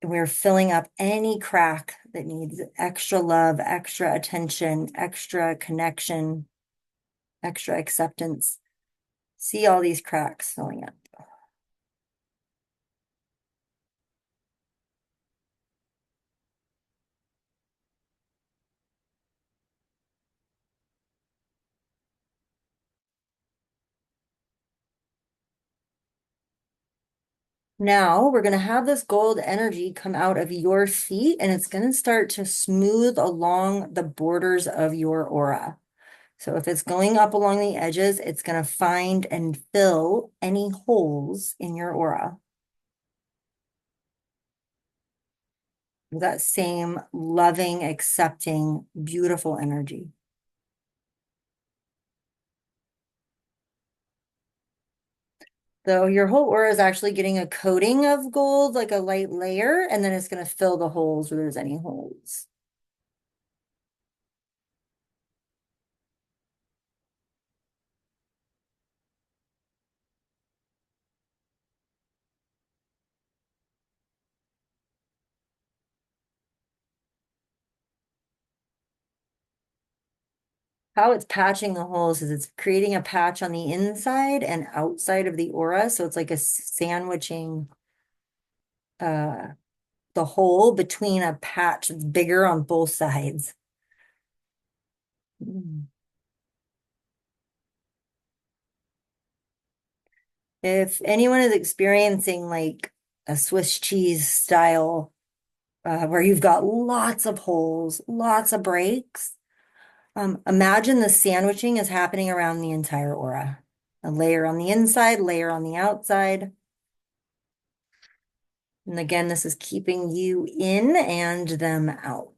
And we're filling up any crack that needs extra love, extra attention, extra connection, extra acceptance. See all these cracks filling up. Now we're going to have this gold energy come out of your feet, and it's going to start to smooth along the borders of your aura. So if it's going up along the edges, it's going to find and fill any holes in your aura. That same loving, accepting, beautiful energy. So your whole aura is actually getting a coating of gold, like a light layer, and then it's going to fill the holes where there's any holes. How it's patching the holes is it's creating a patch on the inside and outside of the aura. So it's like a sandwiching the hole between a patch that's bigger on both sides. If anyone is experiencing like a Swiss cheese style, where you've got lots of holes, lots of breaks, imagine the sandwiching is happening around the entire aura. A layer on the inside, layer on the outside. And again, this is keeping you in and them out.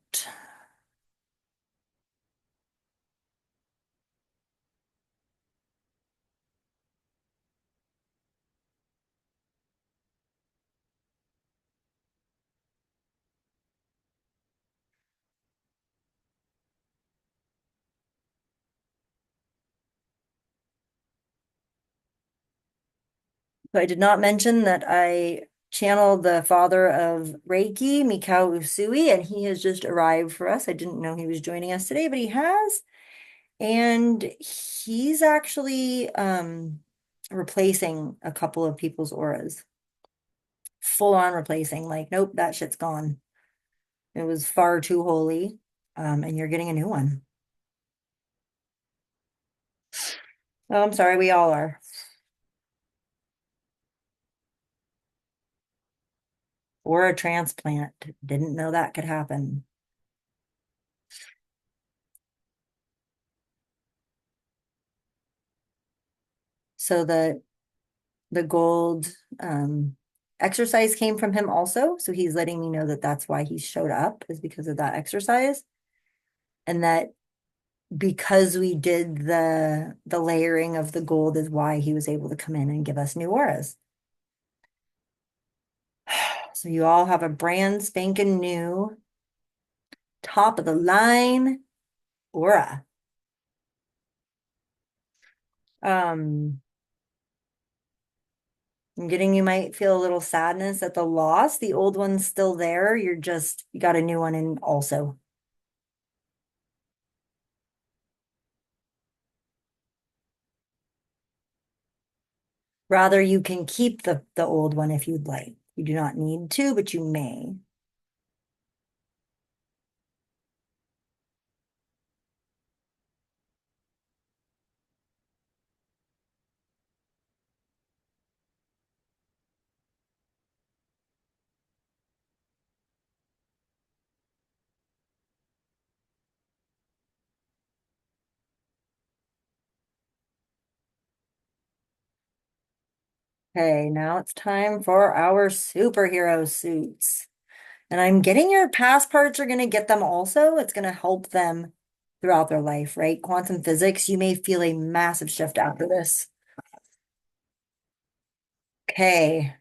So I did not mention that I channeled the father of Reiki, Mikao Usui, and he has just arrived for us. I didn't know he was joining us today, but he has. And he's actually replacing a couple of people's auras. Full on replacing, like, nope, that shit's gone. It was far too holy. And you're getting a new one. Oh, I'm sorry, we all are. Or a transplant. Didn't know that could happen. So the gold exercise came from him also. So he's letting me know that that's why he showed up, is because of that exercise. And that because we did the layering of the gold is why he was able to come in and give us new auras. So you all have a brand spanking new, top of the line aura. I'm getting, you might feel a little sadness at the loss. The old one's still there. You got a new one in also. Rather, you can keep the old one if you'd like. You do not need to, but you may. Okay, now it's time for our superhero suits. And I'm getting your past parts are going to get them also. It's going to help them throughout their life, right? Quantum physics, you may feel a massive shift after this. Okay.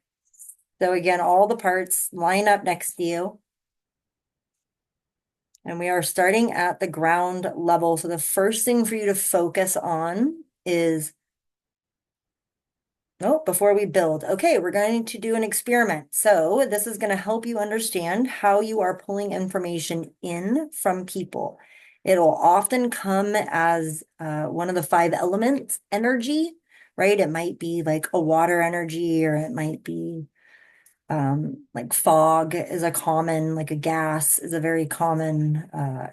So again, all the parts line up next to you. And we are starting at the ground level. So the first thing for you to focus on is, oh, before we build, okay, we're going to do an experiment. So this is going to help you understand how you are pulling information in from people. It'll often come as one of the five elements energy, right? It might be like a water energy, or it might be like fog is a common, like a gas is a very common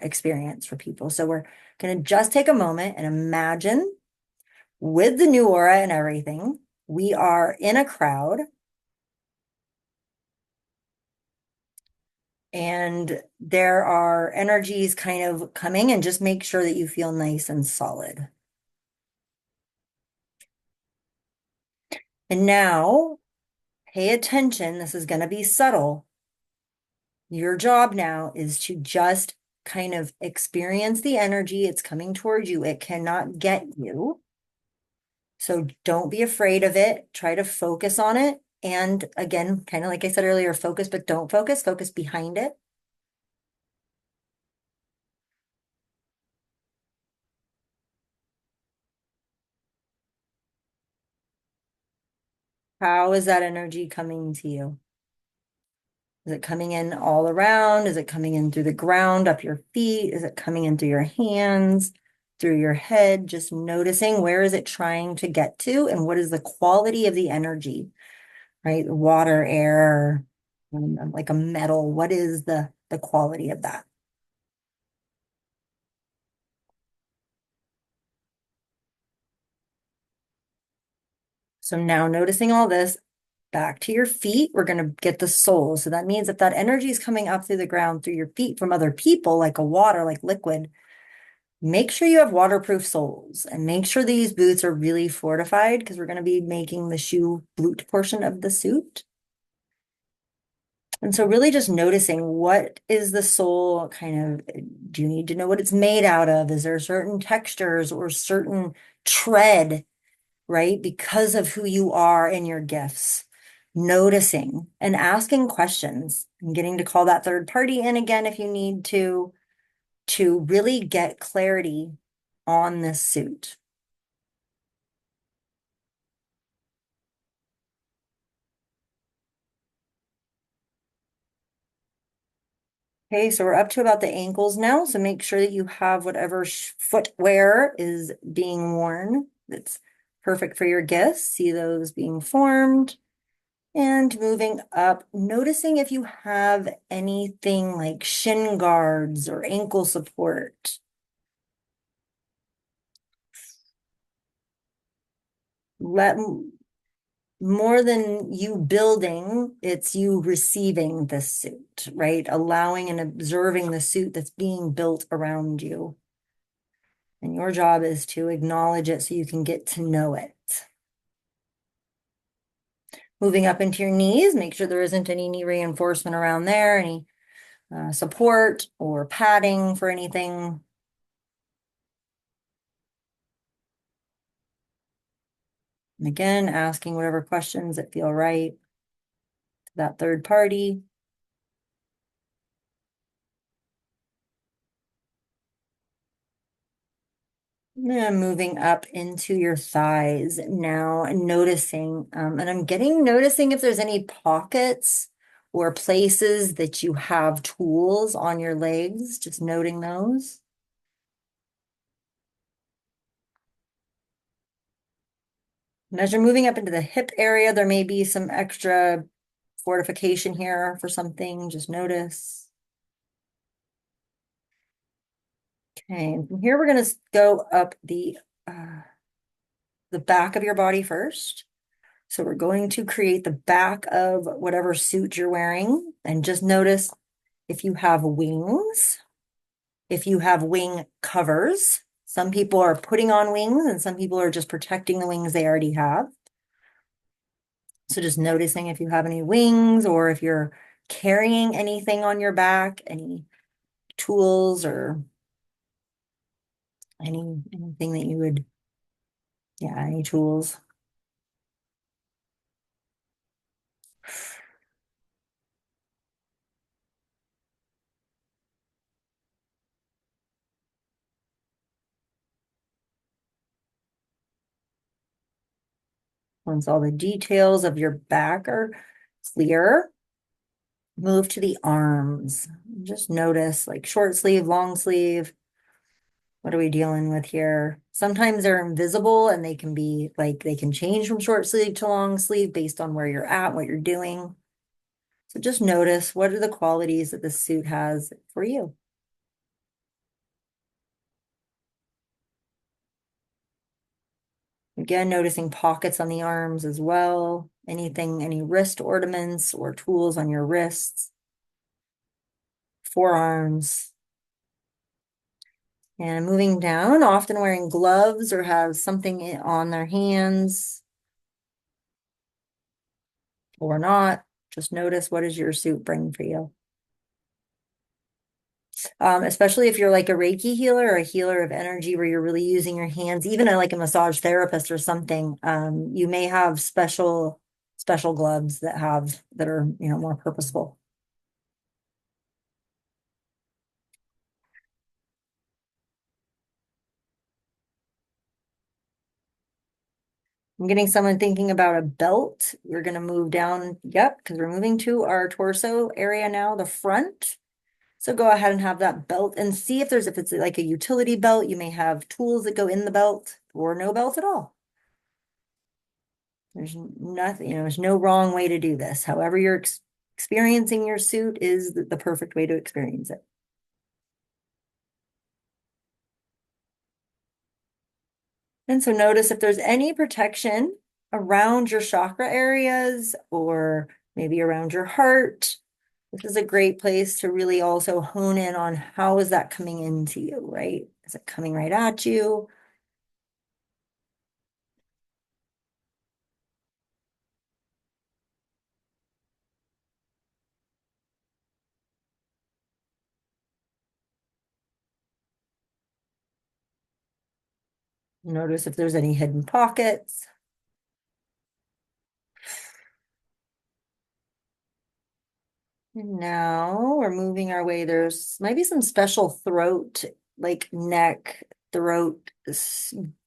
experience for people. So we're going to just take a moment and imagine with the new aura and everything, we are in a crowd and there are energies kind of coming, and just make sure that you feel nice and solid. And now pay attention. This is going to be subtle. Your job now is to just kind of experience the energy. It's coming towards you. It cannot get you. So don't be afraid of it. Try to focus on it. And again, kind of like I said earlier, focus, but don't focus. Focus behind it. How is that energy coming to you? Is it coming in all around? Is it coming in through the ground, up your feet? Is it coming in through your hands, through your head? Just noticing, where is it trying to get to, and what is the quality of the energy, right? Water, air, like a metal. What is the quality of that? So now noticing all this, back to your feet, we're going to get the soul. So that means if that energy is coming up through the ground, through your feet from other people, like a water, like liquid, make sure you have waterproof soles, and make sure these boots are really fortified, because we're going to be making the shoe boot portion of the suit. And so really just noticing, what is the sole kind of, do you need to know what it's made out of? Is there certain textures or certain tread, right? Because of who you are and your gifts. Noticing and asking questions and getting to call that third party in again if you need to really get clarity on this suit. Okay, so we're up to about the ankles now. So make sure that you have whatever footwear is being worn that's perfect for your gifts. See those being formed. And moving up, noticing if you have anything like shin guards or ankle support. Let more than you building, it's you receiving the suit, right? Allowing and observing the suit that's being built around you. And your job is to acknowledge it so you can get to know it. Moving up into your knees, make sure there isn't any knee reinforcement around there, any support or padding for anything. And again, asking whatever questions that feel right. that third party. And moving up into your thighs now and noticing, and I'm noticing if there's any pockets or places that you have tools on your legs, just noting those. And as you're moving up into the hip area, there may be some extra fortification here for something, just notice. Okay, and from here we're going to go up the back of your body first. So we're going to create the back of whatever suit you're wearing, and just notice if you have wings, if you have wing covers. Some people are putting on wings and some people are just protecting the wings they already have. So just noticing if you have any wings or if you're carrying anything on your back, any tools or anything that you would, yeah, any tools. Once all the details of your back are clear, move to the arms. Just notice like short sleeve, long sleeve. What are we dealing with here? Sometimes they're invisible and they can be like, they can change from short sleeve to long sleeve based on where you're at, what you're doing. So just notice what are the qualities that this suit has for you. Again, noticing pockets on the arms as well. Anything, any wrist ornaments or tools on your wrists, forearms. And moving down, often wearing gloves or have something on their hands or not. Just notice, what does your suit bring for you? Especially if you're like a Reiki healer or a healer of energy where you're really using your hands, even like a massage therapist or something, you may have special gloves that are, more purposeful. I'm getting someone thinking about a belt. We're going to move down. Yep, because we're moving to our torso area now, the front. So go ahead and have that belt and see if it's like a utility belt, you may have tools that go in the belt or no belt at all. There's nothing, there's no wrong way to do this. However you're experiencing your suit is the perfect way to experience it. And so notice if there's any protection around your chakra areas or maybe around your heart. This is a great place to really also hone in on how is that coming into you, right? Is it coming right at you? Notice if there's any hidden pockets. And now we're moving our way. There's maybe some special throat, like neck, throat,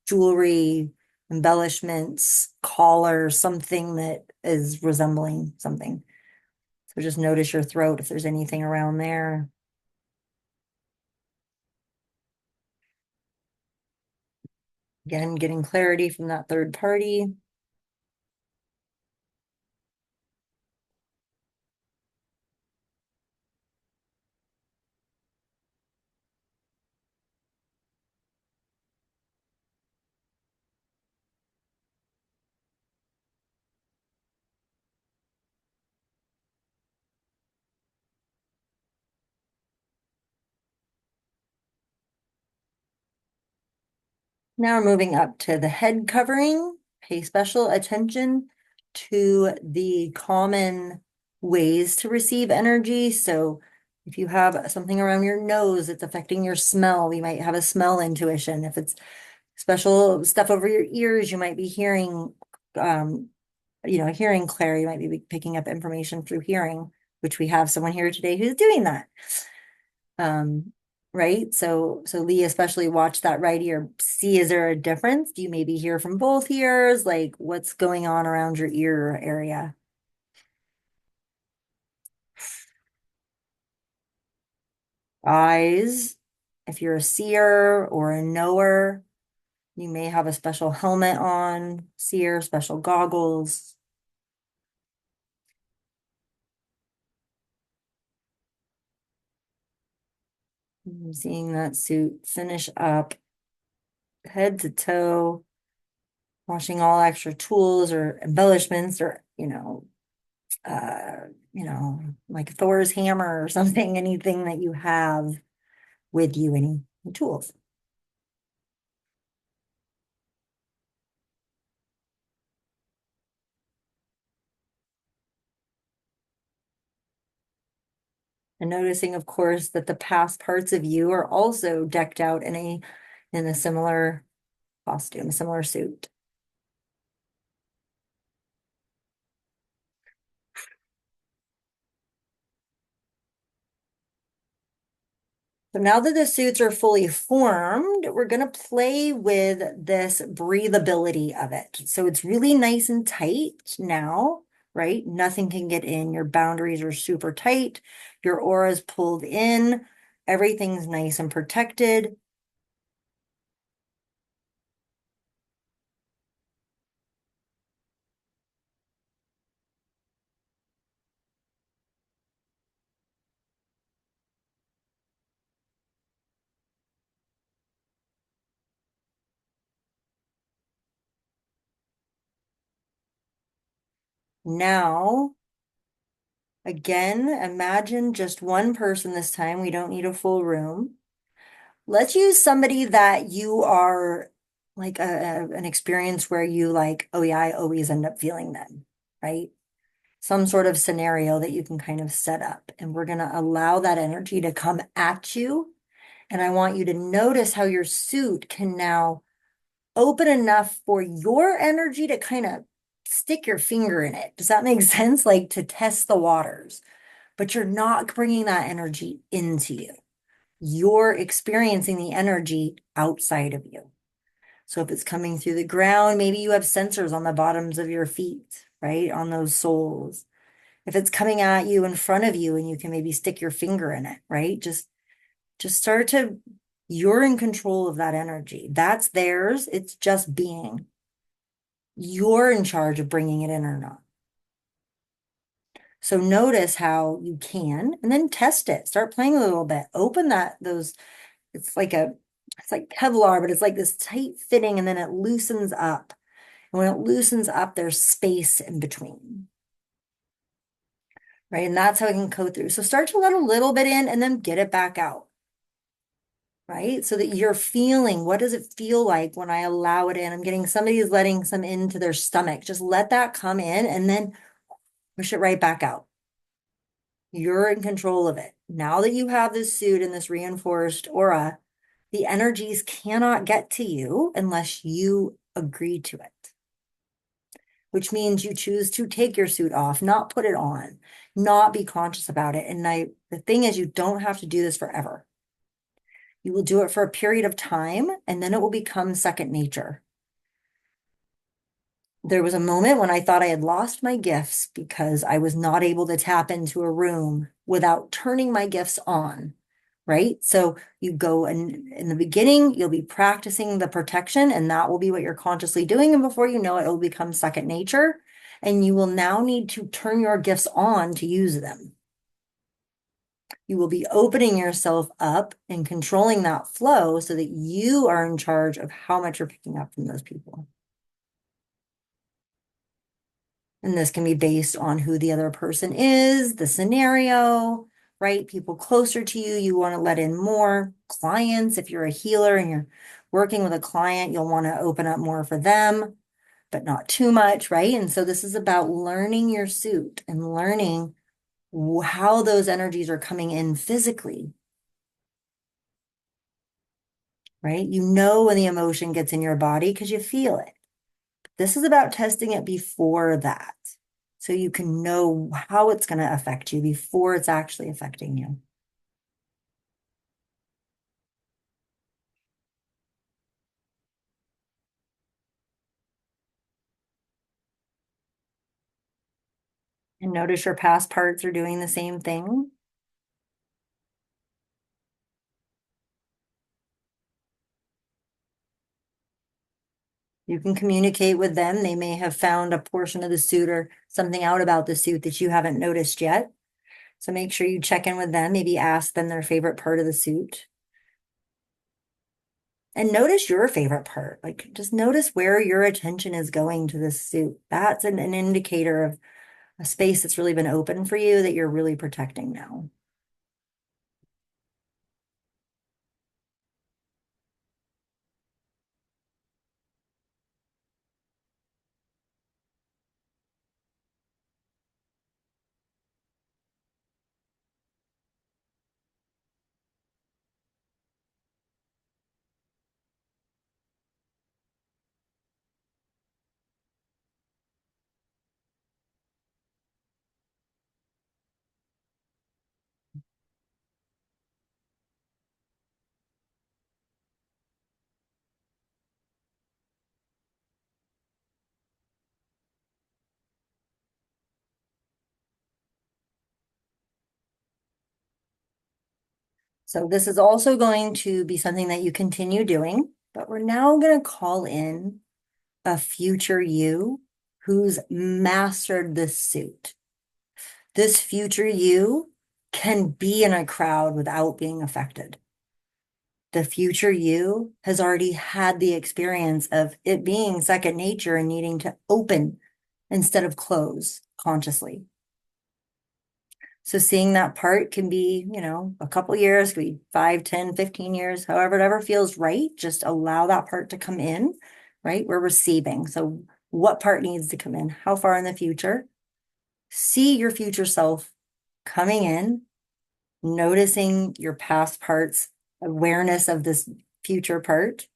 jewelry, embellishments, collar, something that is resembling something. So just notice your throat if there's anything around there. Again, getting clarity from that third party. Now we're moving up to the head covering. Pay special attention to the common ways to receive energy. So if you have something around your nose that's affecting your smell, you might have a smell intuition. If it's special stuff over your ears, you might be hearing hearing Claire, you might be picking up information through hearing, which we have someone here today who's doing that. Right? So Lee, especially watch that right ear. See, is there a difference? Do you maybe hear from both ears? Like what's going on around your ear area? Eyes. If you're a seer or a knower, you may have a special helmet on, seer, special goggles. I'm seeing that suit finish up head to toe, washing all extra tools or embellishments or, like Thor's hammer or something, anything that you have with you, any tools. And noticing, of course, that the past parts of you are also decked out in a similar costume, a similar suit. So now that the suits are fully formed, we're going to play with this breathability of it. So it's really nice and tight now, right? Nothing can get in. Your boundaries are super tight. Your aura is pulled in. Everything's nice and protected. Now, again, imagine just one person this time. We don't need a full room. Let's use somebody that you are like an experience where you like, oh yeah, I always end up feeling them, right? Some sort of scenario that you can kind of set up. And we're going to allow that energy to come at you. And I want you to notice how your suit can now open enough for your energy to kind of stick your finger in it. Does that make sense? Like to test the waters, but you're not bringing that energy into you. You're experiencing the energy outside of you. So if it's coming through the ground, maybe you have sensors on the bottoms of your feet, right? On those soles. If it's coming at you in front of you and you can maybe stick your finger in it, right? Just start to, you're in control of that energy. That's theirs. It's just being. You're in charge of bringing it in or not. So notice how you can, and then test it. Start playing a little bit. Open those, it's like Kevlar, but it's like this tight fitting and then it loosens up. And when it loosens up, there's space in between. Right. And that's how it can go through. So start to let a little bit in and then get it back out. Right. So that you're feeling, what does it feel like when I allow it in? I'm getting somebody's letting some into their stomach. Just let that come in and then push it right back out. You're in control of it. Now that you have this suit and this reinforced aura, the energies cannot get to you unless you agree to it, which means you choose to take your suit off, not put it on, not be conscious about it. And the thing is, you don't have to do this forever. You will do it for a period of time, and then it will become second nature. There was a moment when I thought I had lost my gifts because I was not able to tap into a room without turning my gifts on, right? So you go and in the beginning, you'll be practicing the protection, and that will be what you're consciously doing. And before you know it, it will become second nature. And you will now need to turn your gifts on to use them. You will be opening yourself up and controlling that flow so that you are in charge of how much you're picking up from those people. And this can be based on who the other person is, the scenario, right? People closer to you, you want to let in more. Clients, if you're a healer and you're working with a client, you'll want to open up more for them, but not too much, right? And so this is about learning your suit and learning how those energies are coming in physically, right? You know when the emotion gets in your body because you feel it. This is about testing it before that, so you can know how it's going to affect you before it's actually affecting you. And notice your past parts are doing the same thing. You can communicate with them. They may have found a portion of the suit or something out about the suit that you haven't noticed yet. So make sure you check in with them, maybe ask them their favorite part of the suit. And notice your favorite part. Like, just notice where your attention is going to this suit. That's an indicator of a space that's really been open for you that you're really protecting now. So this is also going to be something that you continue doing, but we're now going to call in a future you who's mastered this suit. This future you can be in a crowd without being affected. The future you has already had the experience of it being second nature and needing to open instead of close consciously. So seeing that part can be, a couple years, could be 5, 10, 15 years, however, whatever feels right. Just allow that part to come in, right? We're receiving. So what part needs to come in? How far in the future? See your future self coming in, noticing your past parts, awareness of this future part.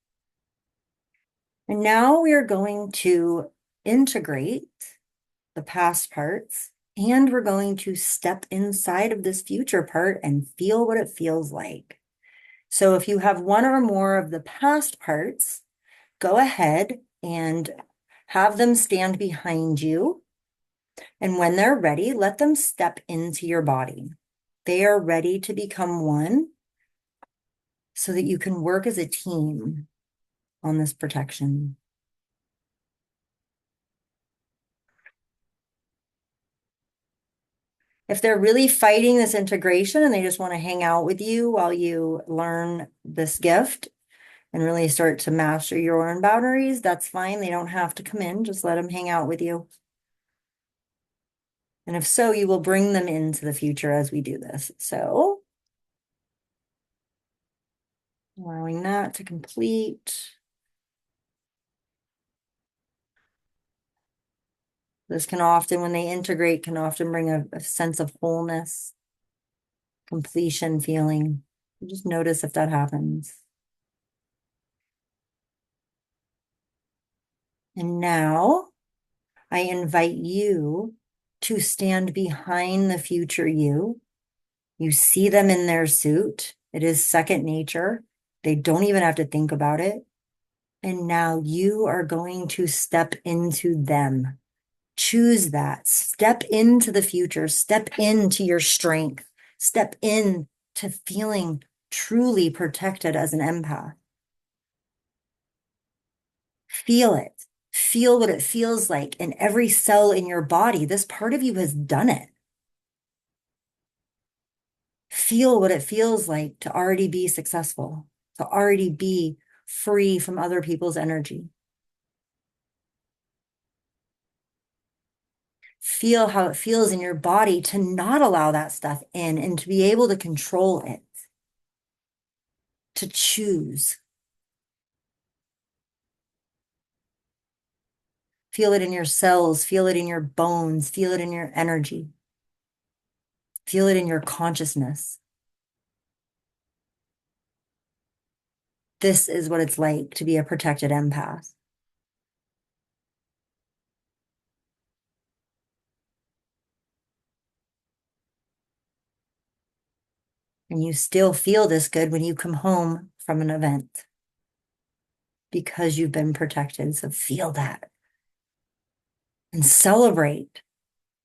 And now we are going to integrate the past parts, and we're going to step inside of this future part and feel what it feels like. So if you have one or more of the past parts, go ahead and have them stand behind you. And when they're ready, let them step into your body. They are ready to become one so that you can work as a team on this protection. If they're really fighting this integration and they just want to hang out with you while you learn this gift and really start to master your own boundaries, that's fine. They don't have to come in. Just let them hang out with you. And if so, you will bring them into the future as we do this. So allowing that to complete. This can often, when they integrate, can often bring a sense of wholeness, completion feeling. Just notice if that happens. And now I invite you to stand behind the future you. You see them in their suit. It is second nature. They don't even have to think about it. And now you are going to step into them. Choose that. Step into the future. Step into your strength. Step in to feeling truly protected as an empath. Feel it. Feel what it feels like in every cell in your body. This part of you has done it. Feel what it feels like to already be successful, to already be free from other people's energy. Feel how it feels in your body to not allow that stuff in and to be able to control it, to choose. Feel it in your cells, feel it in your bones, feel it in your energy, feel it in your consciousness. This is what it's like to be a protected empath. And you still feel this good when you come home from an event because you've been protected. So feel that and celebrate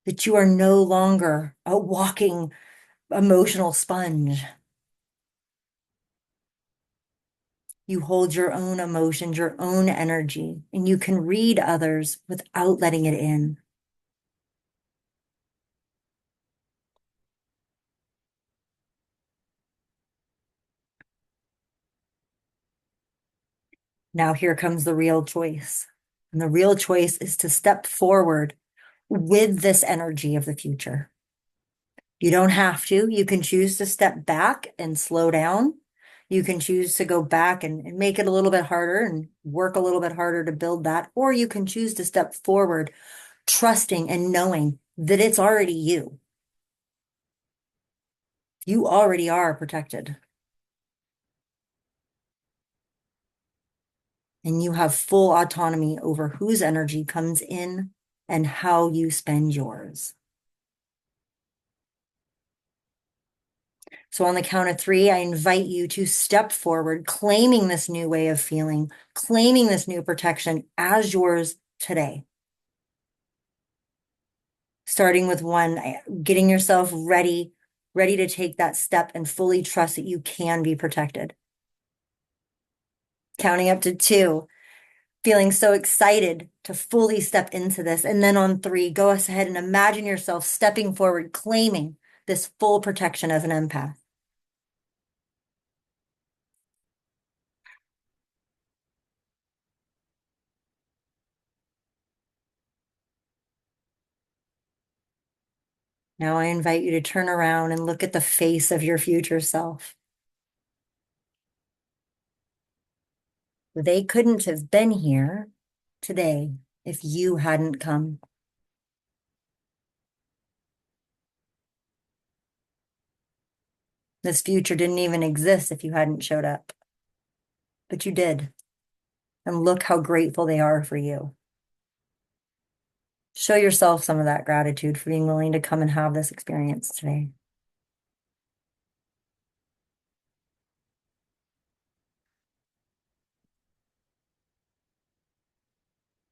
that you are no longer a walking emotional sponge. You hold your own emotions, your own energy, and you can read others without letting it in. Now here comes the real choice. And the real choice is to step forward with this energy of the future. You don't have to. You can choose to step back and slow down. You can choose to go back and make it a little bit harder and work a little bit harder to build that. Or you can choose to step forward, trusting and knowing that it's already you. You already are protected. And you have full autonomy over whose energy comes in and how you spend yours. So on the count of three, I invite you to step forward, claiming this new way of feeling, claiming this new protection as yours today. Starting with one, getting yourself ready to take that step and fully trust that you can be protected. Counting up to two, feeling so excited to fully step into this. And then on three, go ahead and imagine yourself stepping forward, claiming this full protection as an empath. Now I invite you to turn around and look at the face of your future self. They couldn't have been here today if you hadn't come. This future didn't even exist if you hadn't showed up. But you did. And look how grateful they are for you. Show yourself some of that gratitude for being willing to come and have this experience today.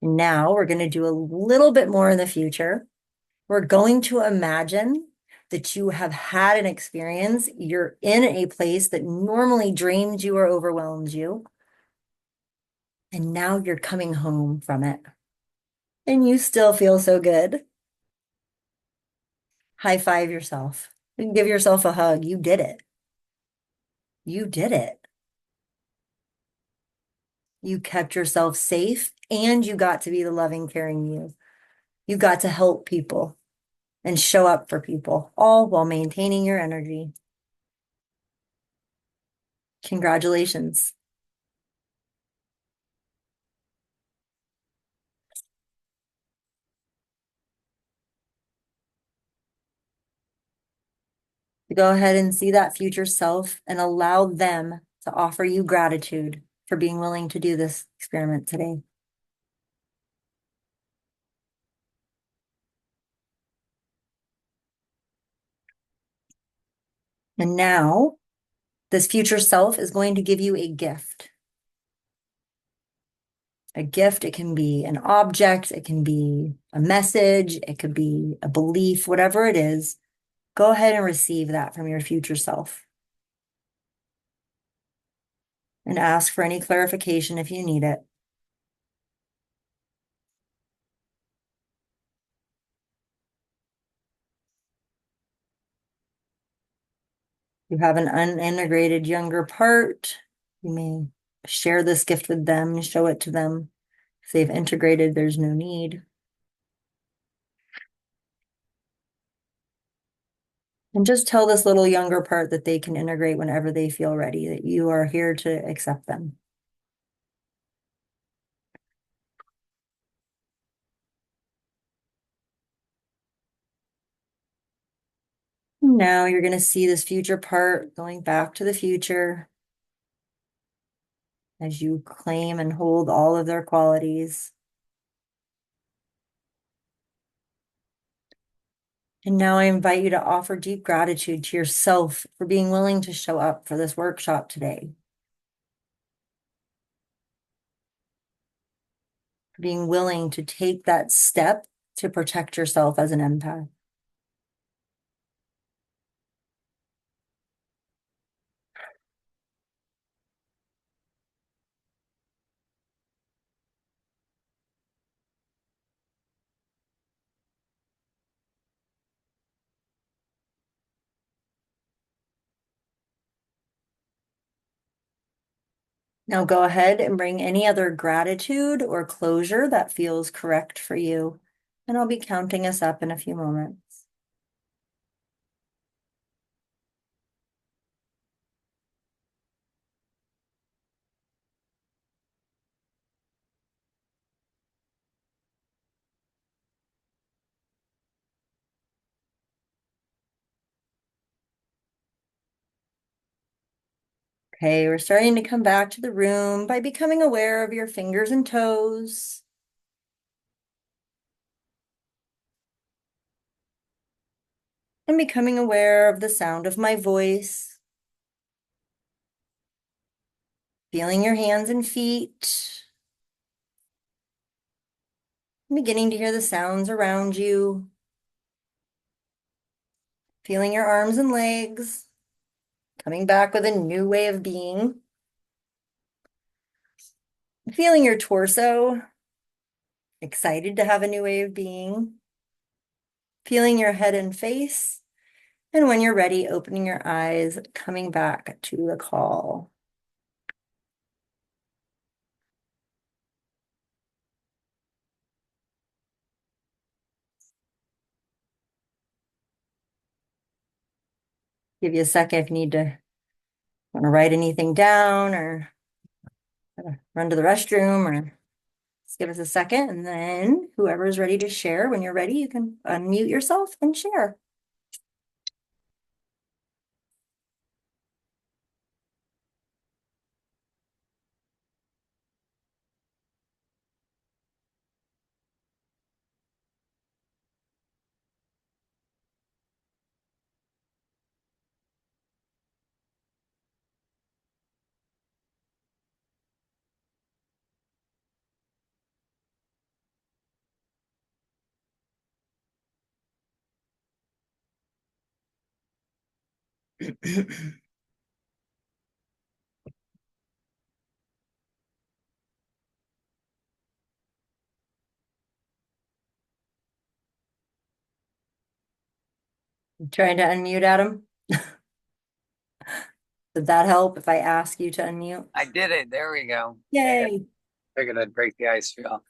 Now we're going to do a little bit more in the future. We're going to imagine that you have had an experience. You're in a place that normally drains you or overwhelms you. And now you're coming home from it. And you still feel so good. High five yourself and give yourself a hug. You did it. You did it. You kept yourself safe and you got to be the loving, caring you. You got to help people and show up for people, all while maintaining your energy. Congratulations. Go ahead and see that future self and allow them to offer you gratitude for being willing to do this experiment today. And now, this future self is going to give you a gift. A gift, it can be an object, it can be a message, it could be a belief, whatever it is. Go ahead and receive that from your future self. And ask for any clarification if you need it. You have an unintegrated younger part. You may share this gift with them, show it to them. If they've integrated, there's no need. And just tell this little younger part that they can integrate whenever they feel ready, that you are here to accept them. Now you're going to see this future part going back to the future as you claim and hold all of their qualities. And now I invite you to offer deep gratitude to yourself for being willing to show up for this workshop today, for being willing to take that step to protect yourself as an empath. Now go ahead and bring any other gratitude or closure that feels correct for you. And I'll be counting us up in a few moments. Okay, we're starting to come back to the room by becoming aware of your fingers and toes. And becoming aware of the sound of my voice. Feeling your hands and feet. Beginning to hear the sounds around you. Feeling your arms and legs. Coming back with a new way of being. Feeling your torso. Excited to have a new way of being. Feeling your head and face. And when you're ready, opening your eyes, coming back to the call. Give you a second if you need to want to write anything down or run to the restroom, or just give us a second. And then whoever is ready to share, when you're ready, you can unmute yourself and share. Trying to unmute, Adam. Did that help if I ask you to unmute? I did it. There we go. Yay. Figured I'd break the ice for y'all.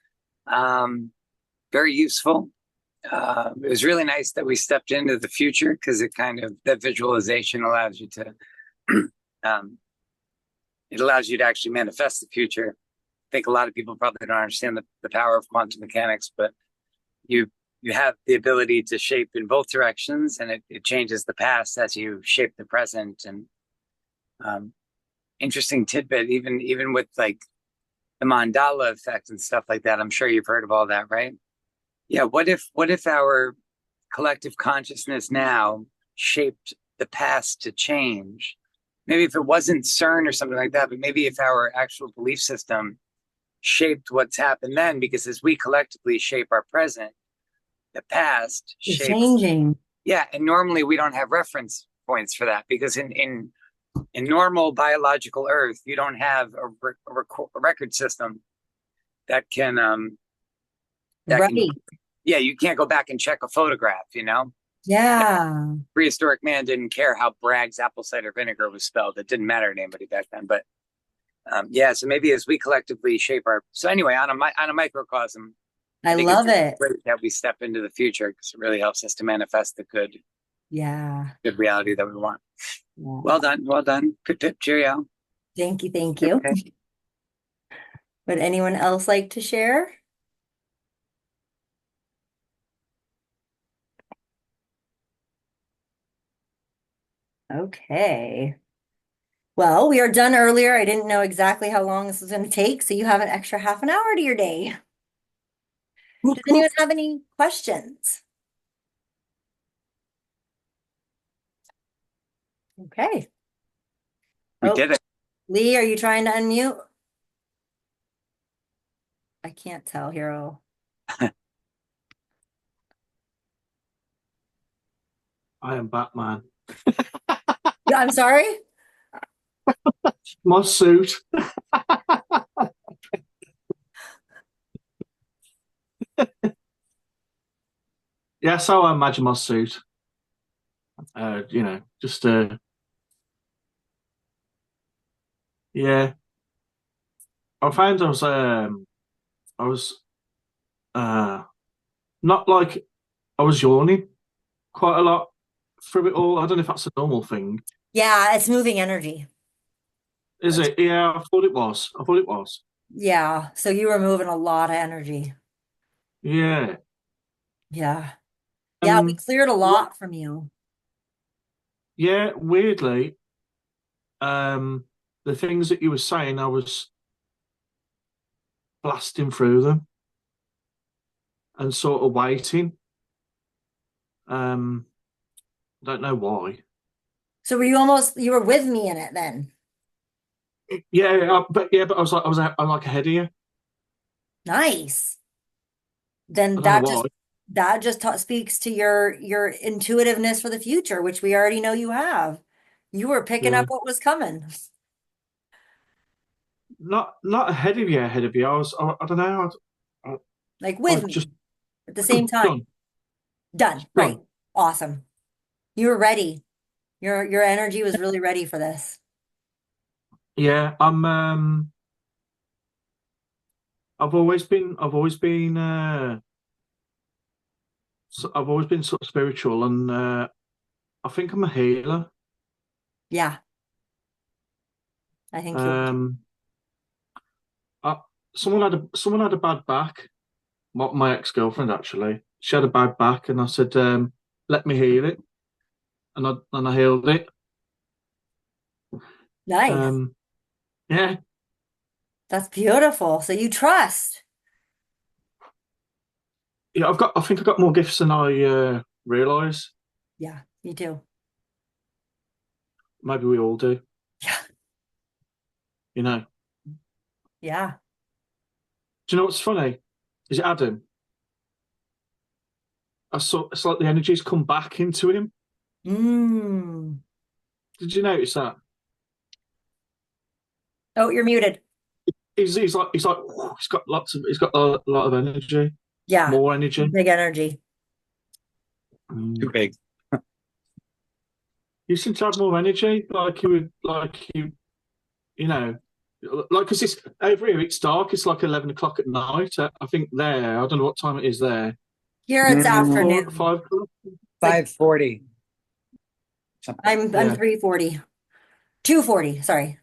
Very useful. It was really nice that we stepped into the future because it kind of, that visualization allows you to, it allows you to actually manifest the future. I think a lot of people probably don't understand the power of quantum mechanics, but you have the ability to shape in both directions, and it changes the past as you shape the present. And interesting tidbit, even with like the mandala effect and stuff like that. I'm sure you've heard of all that, right? Yeah. What if our collective consciousness now shaped the past to change? Maybe if it wasn't CERN or something like that, but maybe if our actual belief system shaped what's happened then, because as we collectively shape our present, the past It's shapes. changing. Yeah, and normally we don't have reference points for that because in normal biological Earth, you don't have a record system that can Right. yeah, you can't go back and check a photograph. Yeah. Prehistoric man didn't care how Bragg's apple cider vinegar was spelled; it didn't matter to anybody back then. But yeah, so maybe as we collectively shape our, so anyway, on a microcosm, I think love it's it. great that we step into the future because it really helps us to manifest the Yeah. good reality that we want. Yeah. Well done, well done. Pip pip, cheerio. Thank you. Thank you. Okay. Would anyone else like to share? Okay. Well, we are done earlier. I didn't know exactly how long this was going to take, so you have an extra half an hour to your day. Does anyone have any questions? Okay. We Oh, did it. Lee, are you trying to unmute? I can't tell, Hero. I am Batman. Yeah, I'm sorry. My suit. Yeah, so I imagine my suit. Just yeah. I found I was not like I was yawning quite a lot through it all. I don't know if that's a normal thing. Yeah, it's moving energy. Is it? Yeah, I thought it was. I thought it was. Yeah, so you were moving a lot of energy. Yeah. Yeah. Yeah, we Um cleared a what lot from you. yeah, weirdly, the things that you were saying, I was blasting through them and sort of waiting. Um, I don't know why. So you were with me in it then? But I was like ahead of you. Nice. I Then don't know why. that just speaks to your intuitiveness for the future, which we already know you have. You were picking Yeah, up what was coming. not ahead of you. Ahead of you. I don't know. I, Like I with just me at the same time. done, Done. Right. done. Awesome. You were ready. Your energy was really ready for this. Yeah, I've always been sort of spiritual, and I think I'm a healer. Yeah, I think you are. Um, I, someone had a bad back. My ex-girlfriend actually. She had a bad back, and I said, "Let me heal it," and I healed it. Nice. Um, yeah, That's beautiful. So you trust. yeah. I think I've got more gifts than I realise. Yeah, me too. Maybe we all do. Yeah. You know. Yeah. Do you know what's funny? Is it Adam? I saw it's like the energy's come back into him. Mm. Did you notice that? Oh, you're muted. He's got a lot of energy, Yeah. more energy. Big energy. Too Mm. big. You seem to have more energy, like you would, you know, like because it's over here. It's dark. It's like 11 o'clock at night. I think there. I don't know what time it is there. Here it's Mm, Four, afternoon. 5 o'clock. It's like 5:40 something. I'm Yeah. 3:40. 2:40, sorry.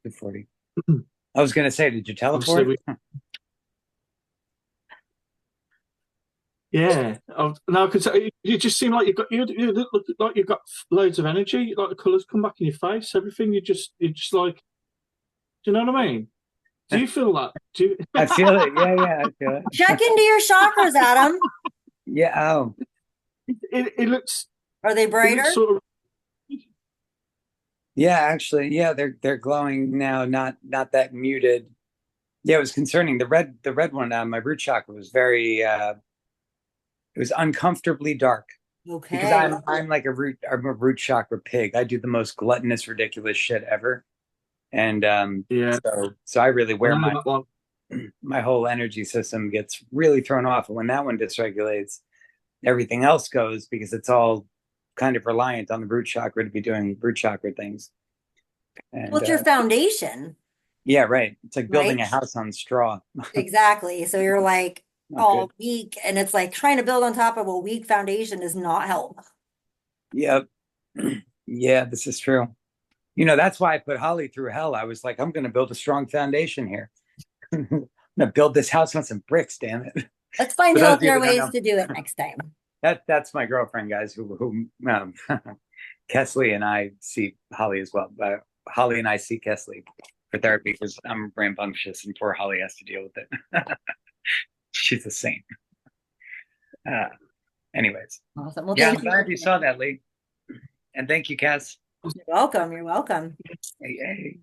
2:40. I was gonna say, did you Obviously, teleport? yeah. No, because you just seem like you look like you've got loads of energy. Like the colours come back in your face. Everything. You're just like. Do you know what I mean? Do you feel that? Do you? I feel it. Yeah, yeah, I feel Check it. into your chakras, Adam. Yeah. Oh, It looks. Are they It looks brighter? sort of. yeah. Actually, yeah, they're glowing now. Not that muted. Yeah, it was concerning. The red one on my root chakra was very. It was uncomfortably dark because Okay. I'm like I'm a root chakra pig. I do the most gluttonous, ridiculous shit ever, and Yeah. so I really I wear know my that one. my whole energy system gets really thrown off. And when that one dysregulates, everything else goes because it's all kind of reliant on the root chakra to be doing root chakra things. Well, And it's your foundation, yeah, right. It's like building right? a house on straw. Exactly. So you're like Not all good. weak, and it's like trying to build on top of a weak foundation does not help. Yep. Yeah, this is true. That's why I put Holly through hell. I was like, I'm going to build a strong foundation here. I'm going to build this house on some bricks, damn it. Let's find For those of you healthier that don't ways know, to do it next time. that's my girlfriend, guys, who Kesley and I see Holly as well. Holly and I see Kesley for therapy because I'm rambunctious and poor Holly has to deal with it. She's a saint. Uh, anyways, Awesome. Well, yeah, I'm thank you for glad you saw sharing. that, Lee. And thank you, Cass. You're welcome. You're welcome. Hey,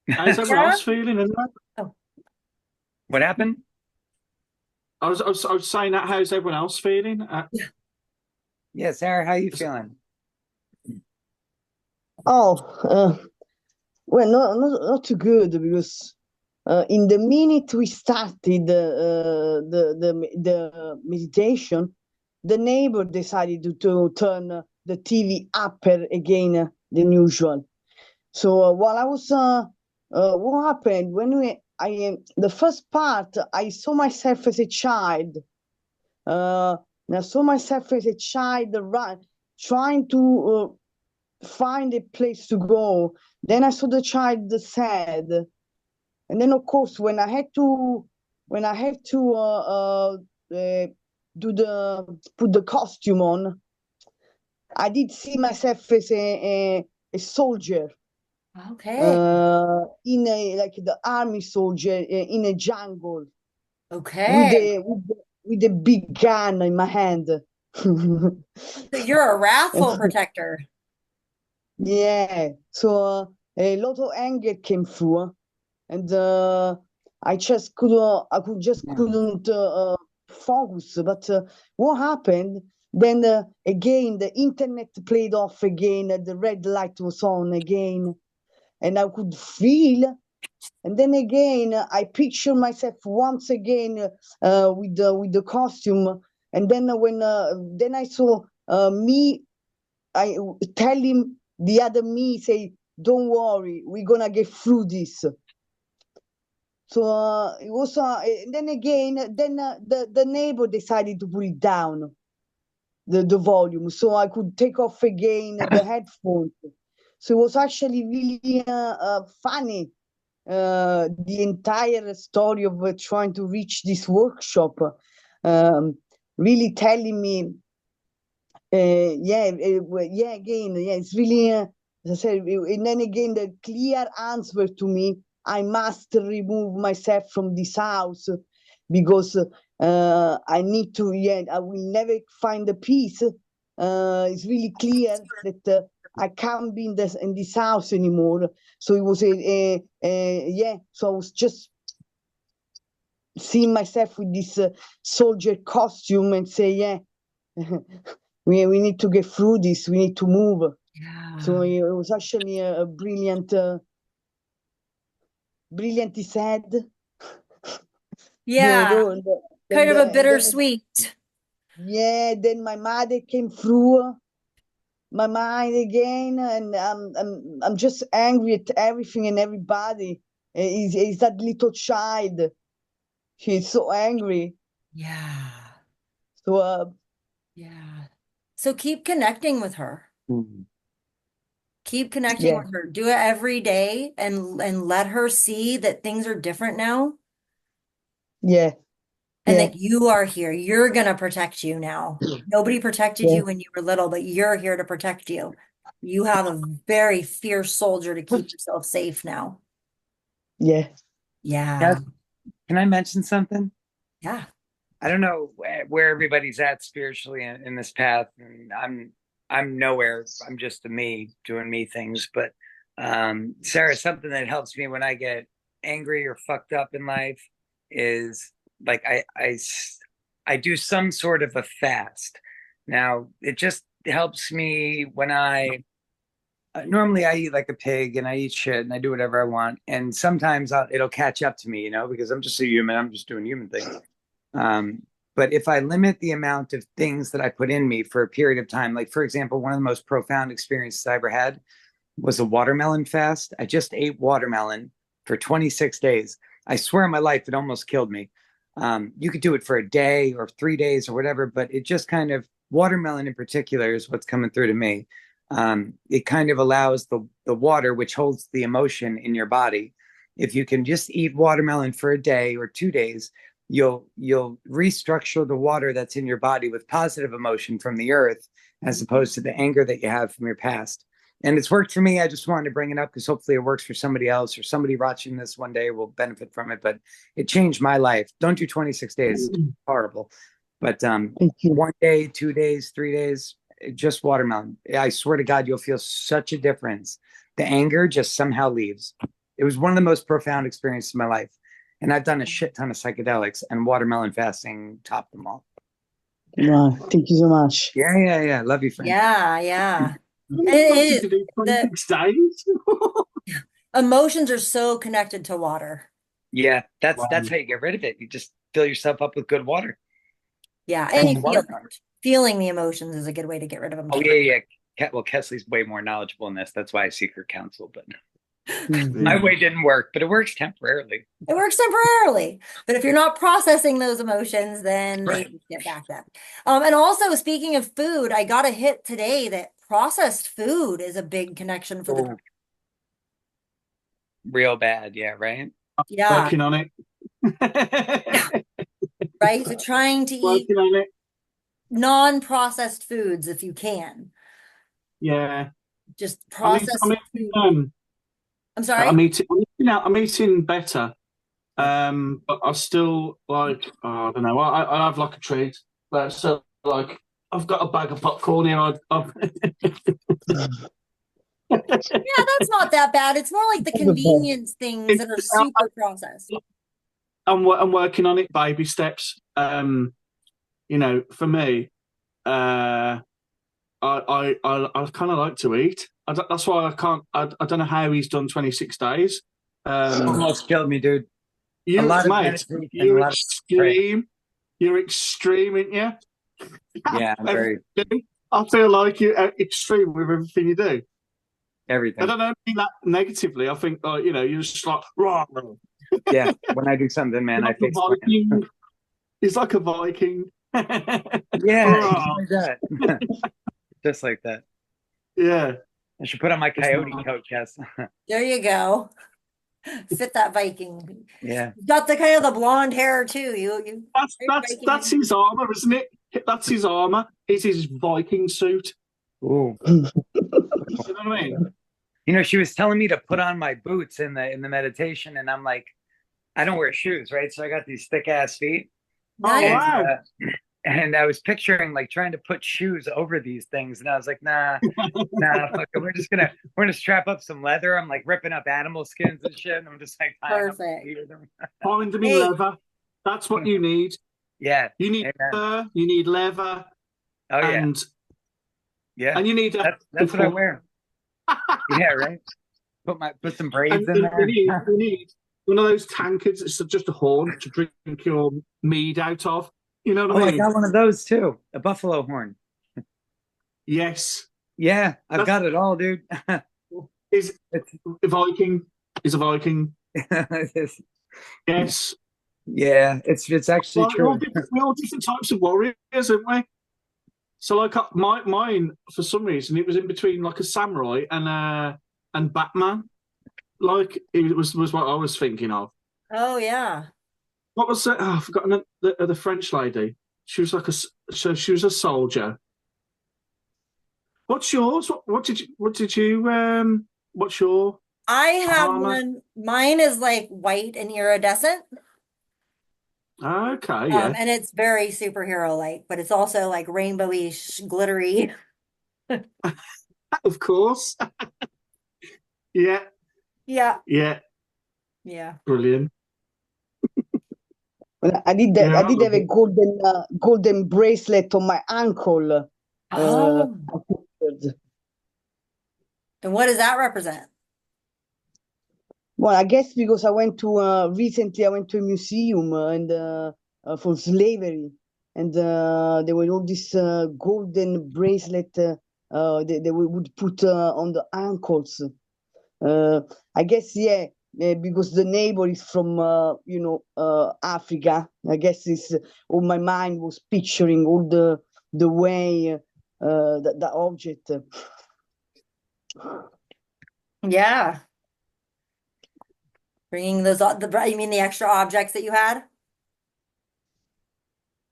How's everyone Sarah? else feeling? Oh, what happened? I was saying that. How's everyone else feeling? Yeah, Sarah, how you feeling? Oh, well, not too good because in the minute we started the meditation, the neighbor decided to turn the TV up again than usual. So while I was, what happened when the first part, I saw myself as a child. I saw myself as a child trying to find a place to go. Then I saw the child sad, and then of course when I had to put the costume on, I did see myself as a soldier, okay. in a like the army soldier in a jungle with Okay. a big gun in my hand. So you're a wrathful protector. Yeah, so a lot of anger came through, and I could just Yeah. couldn't focus. But what happened? Then again, the internet played off again, and the red light was on again, and I could feel. And then again, I picture myself once again with the costume, and then then I saw me. I tell him the other me say, "Don't worry, we're gonna get through this." So it was. And then again, then the neighbor decided to put it down the volume, so I could take off again the headphones. So it was actually really funny. The entire story of trying to reach this workshop, really telling me yeah, again, yeah, it's really, as I said, and then again, the clear answer to me, I must remove myself from this house because I need to, yeah, I will never find the peace. It's really clear that I can't be in this house anymore. So it was yeah, so I was just seeing myself with this soldier costume and say, yeah, we need to get through this. We need to move. So Yeah. it was actually a brilliant, brilliant is said. Yeah. Kind of a And then bittersweet. yeah, then my mother came through my mind again, and I'm just angry at everything and everybody. Is that little child? She's so angry. Yeah. So Yeah. So keep connecting with her. Mhm. Keep connecting yeah, with her. Do it every day and let her see that things are different now yeah, and yeah, that you are here. You're gonna protect you now. Nobody protected yeah, you when you were little, but you're here to protect you. You have a very fierce soldier to keep yourself safe now. yeah. Yeah. Yes. Can I mention something? Yeah. I don't know where everybody's at spiritually in this path, and I'm nowhere. I'm just a me doing me things. But Sarah, something that helps me when I get angry or fucked up in life is like I do some sort of a fast. Now it just helps me when I normally I eat like a pig and I eat shit and I do whatever I want, and sometimes it'll catch up to me, because I'm just a human. I'm just doing human things. Um, but if I limit the amount of things that I put in me for a period of time, like for example, one of the most profound experiences I ever had was a watermelon fast. I just ate watermelon for 26 days. I swear on my life, it almost killed me. You could do it for a day or 3 days or whatever, but it just kind of, watermelon in particular is what's coming through to me. It kind of allows the water, which holds the emotion in your body. If you can just eat watermelon for a day or 2 days, you'll restructure the water that's in your body with positive emotion from the earth, as opposed to the anger that you have from your past. And it's worked for me. I just wanted to bring it up because hopefully it works for somebody else, or somebody watching this one day will benefit from it. But it changed my life. Don't do 26 days. It's horrible. But Thank you. one day, 2 days, 3 days, just watermelon. I swear to God, you'll feel such a difference. The anger just somehow leaves. It was one of the most profound experiences of my life. And I've done a shit ton of psychedelics, and watermelon fasting topped them all. Wow, thank you so much. Yeah. Love you, friend. Yeah. It What is. did you do? The 26 days? emotions are so connected to water. Yeah, Wow. that's how you get rid of it. You just fill yourself up with good water. Yeah, and you feel Watermelon. feeling the emotions is a good way to get rid of them Oh too. yeah. Well, Kesley's way more knowledgeable in this. That's why I seek her counsel. But my way didn't work, but it works temporarily. It works temporarily, but if you're not processing those emotions, then they Right. get backed up. And also, speaking of food, I got a hit today that processed food is a big connection for the Oh, real bad. Yeah, right. yeah, Working on it. right. So trying to eat Working on it. non-processed foods if you can. Yeah. Just I'm eating, processed food. I'm sorry. I'm eating better. But I still like, I don't know, I have like a treat, but still like, I've got a bag of popcorn here. Yeah, that's not that bad. It's more like the convenience things that are super processed. I'm working on it, baby steps. You know, for me, I kind of like to eat. That's why I can't. I don't know how he's done 26 days. Almost killed me, dude. A You, lot of mate, meditation, a you're lot of prayer. extreme. You're extreme, aren't you? Yeah, I'm very I feel like you're extreme with everything you do. I everything. don't know mean that negatively. I think, you know, you're just like, rah, rah. Yeah, when I do something, man, I Like a face plant. Viking. He's like a Viking. Yeah, Rah. like that. Just like that. Yeah. I should put on my coyote coat, Jess. There you go. Fit that Viking. Yeah. You got the kind of the blonde hair too. You That's his armor, isn't it? That's his armor. It's his Viking suit. Ooh. You know what I mean? You know, she was telling me to put on my boots in the meditation, and I'm like, I don't wear shoes, right? So I got these thick ass feet. Oh Nice. And wow. and I was picturing like trying to put shoes over these things, and I was like, nah, fuck it. We're gonna strap up some leather. I'm like ripping up animal skins and shit. And I'm just like tying up Perfect. my feet with them. Find them in Hey, leather. That's what you need. Yeah. You need Amen. fur, you need leather, Oh yeah. and Yeah. you need That's what I wear. Yeah, right. Put some braids in there. you need one of those tankards that's just a horn to drink your mead out of. You know what Oh, I I mean? got one of those too. A buffalo horn. Yes. Yeah, I've got it all, dude. Is It's, a Viking. Is a Viking. it's- Yes. yeah, it's actually Well, true. we're all different types of warriors, aren't we? So, like, mine for some reason it was in between like a samurai and Batman. Like, it was what I was thinking of. oh yeah. What was it? Oh, I've forgotten the French lady. She was like so she was a soldier. What's yours? What did you what's your I have armor? one. Mine is like white and iridescent. Okay, yeah. And it's very superhero like, but it's also like rainbowy, glittery. Of course. Yeah, Yeah. yeah. Yeah. Brilliant. Well, I did Yeah, I did have a golden bracelet on my ankle. Oh. Afterwards. And what does that represent? Well, I guess because I went to recently I went to a museum and for slavery, and there were all this golden bracelet they would put on the ankles. I guess yeah, because the neighbor is from Africa. I guess it's all my mind was picturing all the way the object. Yeah. Bringing those, you mean the extra objects that you had?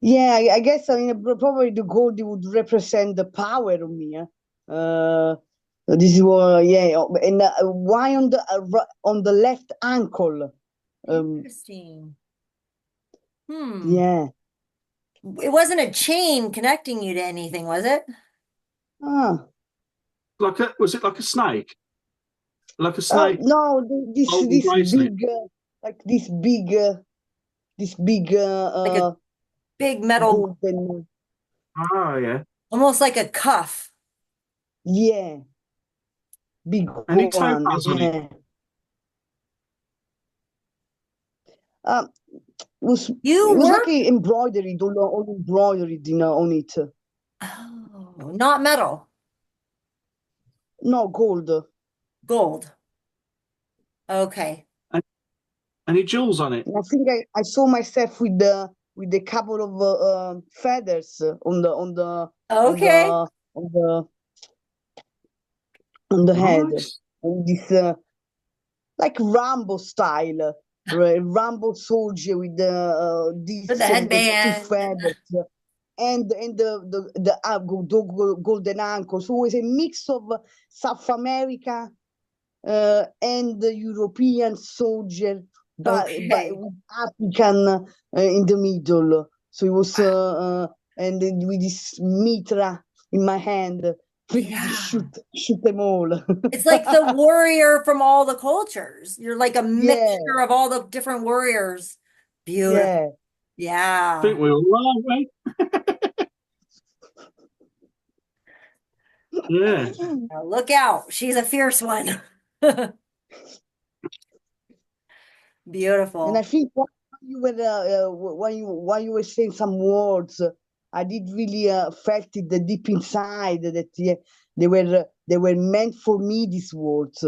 Yeah, I guess I mean probably the gold would represent the power of me. This is what, yeah, and why on the left ankle? Interesting. Yeah, It wasn't a chain connecting you to anything, was it? Ah, Was it like a snake? Like a snake no, golden this bracelet? big, like this big Like a big metal, golden, Oh, yeah. almost like a cuff. yeah, big Any one, topaz on it? yeah. Um, it You was like work? a embroidery, all embroidered, on it. Oh, not metal, No, gold. gold. Okay. And any jewels on it? And I think I saw myself with a couple of feathers on Okay. the on the on the head, Nice. and this like Rambo style, Rambo soldier with With the this two headband. feathers and the golden ankle. So it was a mix of South America and the European soldier, but Okay. with African in the middle. So it was and then with this mitra in my hand, ready to Yeah. shoot them all. It's like the warrior from all the cultures. You're like a Yeah, mixture of all the different warriors. Beautiful. yeah. I think Yeah. we all are, aren't we? Yeah. Now look out. She's a fierce one. And I Beautiful. think when you were saying some words, I did really felt it deep inside that they were meant for me, these words.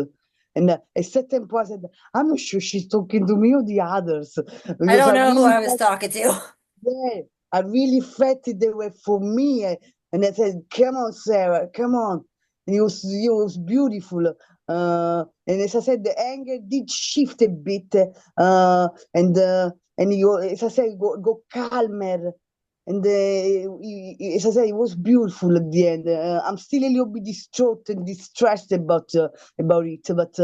And at a certain point, I said, I'm not sure she's talking to me or the others, I because don't I know who really I was felt, talking to. yeah, I really felt it they were for me. And I said, come on, Sarah, come on. And it was beautiful. And as I said, the anger did shift a bit, and you, as I said, go calmer. And as I said, it was beautiful at the end. I'm still a little bit distraught and distressed about it, but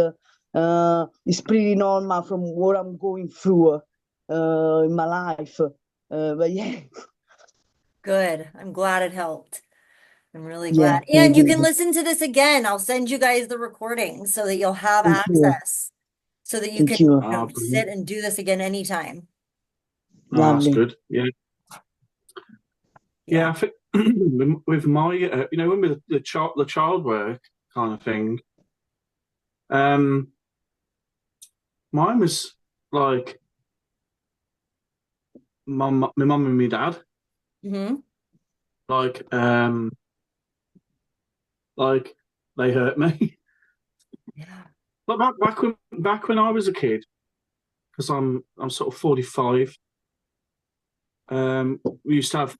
it's pretty normal from what I'm going through in my life. But yeah, Good. I'm glad it helped. I'm really yeah, glad. very And you can good. listen to this again. I'll send you guys the recording so that you'll have Thank you, access so that you thank can, you, Ah, sit brilliant. and do this again anytime. Ah, that's lovely. good. Yeah. Yeah. Yeah, I think with my, when with the child work kind of thing, um, mine was like my mum and my dad, Hmm. like, like they hurt me. Yeah. But back when I was a kid, because I'm sort of 45. We used to have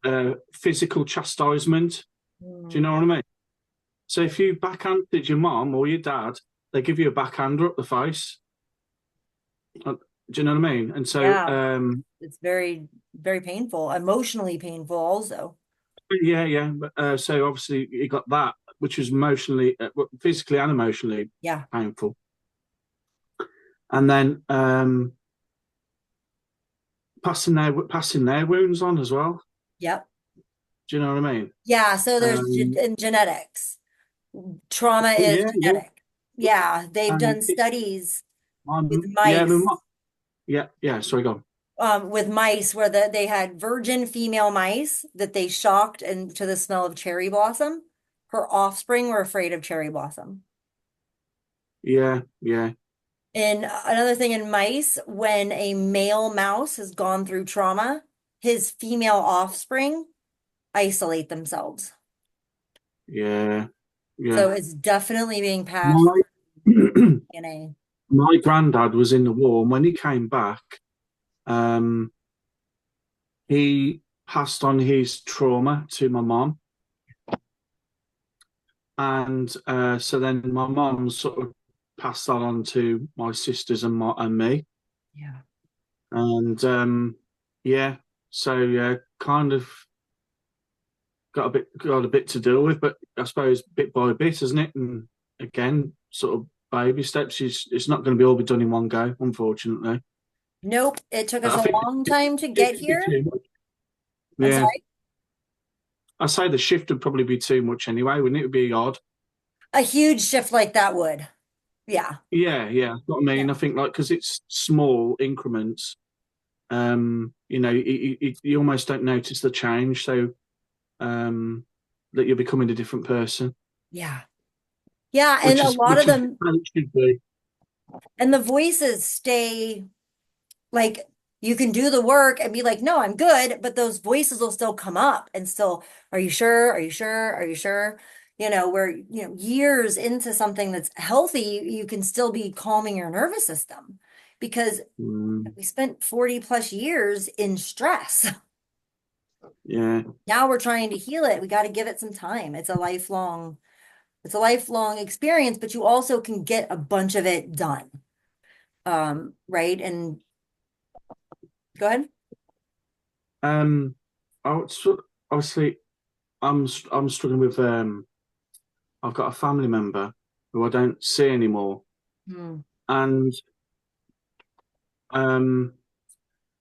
physical chastisement. Do you know what I mean? So if you backhanded your mom or your dad, they give you a backhander up the face. Do you know what I mean? And so, Yeah. It's very, very painful, emotionally painful also. yeah. But, so obviously you got that, which was emotionally, physically and emotionally Yeah. painful. And then passing their wounds on as well. Yep. Do you know what I mean? Yeah. So there's Um, in genetics. Trauma is yeah. genetic. Yeah. They've And done studies with yeah, mice, yeah. Sorry, go on. where they had virgin female mice that they shocked into the smell of cherry blossom. Her offspring were afraid of cherry blossom. Yeah. And another thing in mice, when a male mouse has gone through trauma, his female offspring isolate themselves. Yeah, yeah. So it's definitely being passed My through DNA. my granddad was in the war, and when he came back, um, he passed on his trauma to my mom, and so then my mom sort of passed that on to my sisters and me, Yeah. and yeah, so yeah, kind of got a bit to deal with, but I suppose bit by bit, isn't it? And again, sort of baby steps. It's not going to be all be done in one go, unfortunately. Nope. It took us I a think long time to it's get a bit here. too much. I'm Yeah, sorry. I say the shift would probably be too much anyway, wouldn't it? It would be odd. A huge shift like that would. Yeah. Yeah. What I Yeah. mean, I think like because it's small increments, you know, you almost don't notice the change. So that you're becoming a different person, Yeah. Yeah. And which a is lot of them, how it should be. and the voices stay like you can do the work and be like, no, I'm good. But those voices will still come up and still, are you sure? Are you sure? Are you sure? Where, years into something that's healthy, you can still be calming your nervous system because Mm, we spent 40 plus years in stress. yeah. Now we're trying to heal it. We got to give it some time. It's a lifelong experience, but you also can get a bunch of it done. Right. And go ahead. Um, obviously, I'm struggling with I've got a family member who I don't see anymore, Hmm. and um,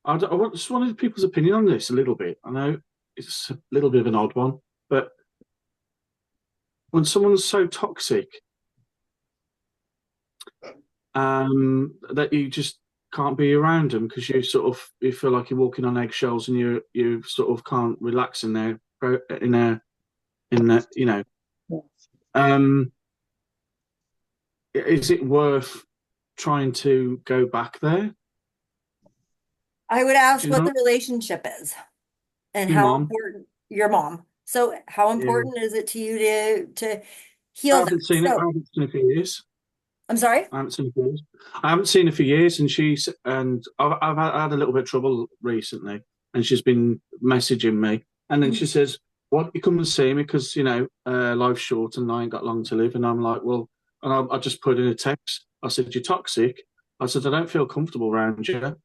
just wanted people's opinion on this a little bit. I know it's a little bit of an odd one, but when someone's so toxic, that you just can't be around them because you feel like you're walking on eggshells and you sort of can't relax in there in a you know um is it worth trying to go back there? I would ask Do you what know the relationship is and your how mom? important your mom. So how Yeah, important is it to you to heal that? I So haven't seen it for years. I'm sorry. I haven't seen it for years. I haven't seen her for years, and I've had a little bit of trouble recently, and she's been messaging me, and then she says, "Why don't you come and see me? Because life's short and I ain't got long to live." And I'm like, "Well," and I just put in a text. I said, "You're toxic." I said, "I don't feel comfortable around you,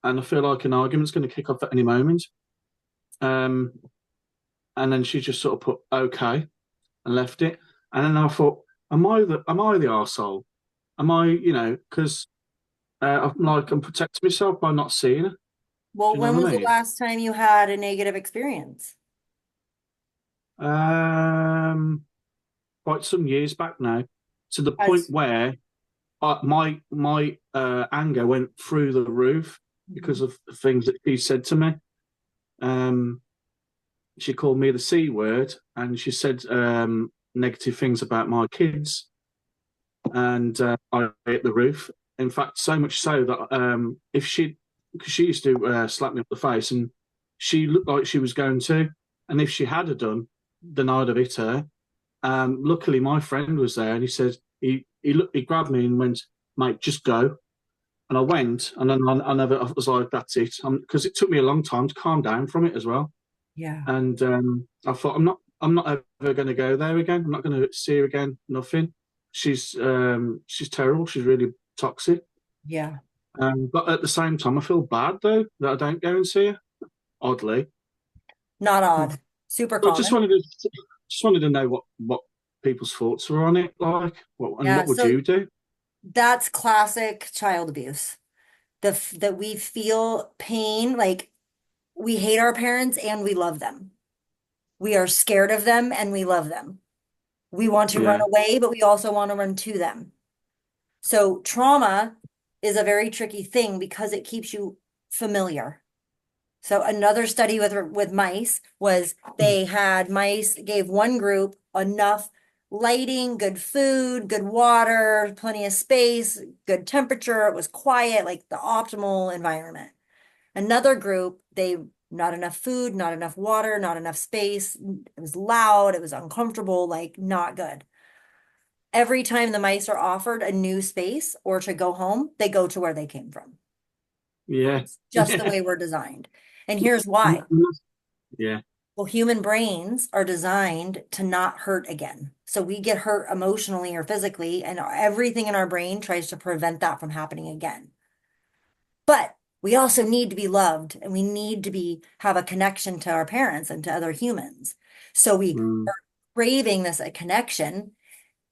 and I feel like an argument's going to kick off at any moment." Um, and then she just sort of put okay and left it. And then I thought, am I the arsehole? Am I, because I'm protecting myself by not seeing her. Well, Do you know when was what I the mean? last time you had a negative experience? Um, quite some years back now, to the point As where my anger went through the roof because of things that she said to me. Um, she called me the C word, and she said negative things about my kids, and I hit the roof. In fact, so much so that because she used to slap me up the face, and she looked like she was going to, and if she had have done, then I'd have hit her. Luckily, my friend was there, and he said he grabbed me and went, "Mate, just go." And I went, and then I was like, "That's it," because it took me a long time to calm down from it as well. Yeah. And I thought, I'm not ever going to go there again. I'm not going to see her again. Nothing. She's terrible. She's really toxic. Yeah. But at the same time, I feel bad though that I don't go and see her. Oddly, Not Hmm. odd. Super I common. just wanted to know what people's thoughts were on it, like, and Yeah. what would So you do? that's classic child abuse. That we feel pain, like we hate our parents and we love them. We are scared of them and we love them. We want to run Yeah. away, but we also want to run to them. So trauma is a very tricky thing because it keeps you familiar. So another study with mice was they had mice, gave one group enough lighting, good food, good water, plenty of space, good temperature. It was quiet, like the optimal environment. Another group, they not enough food, not enough water, not enough space. It was loud, it was uncomfortable, like not good. Every time the mice are offered a new space or to go home, they go to where they came from. Yeah. It's just the way we're designed. And here's why. Yeah. Well, human brains are designed to not hurt again. So we get hurt emotionally or physically, and everything in our brain tries to prevent that from happening again. But we also need to be loved and we need to have a connection to our parents and to other humans. So we Mm, are craving this a connection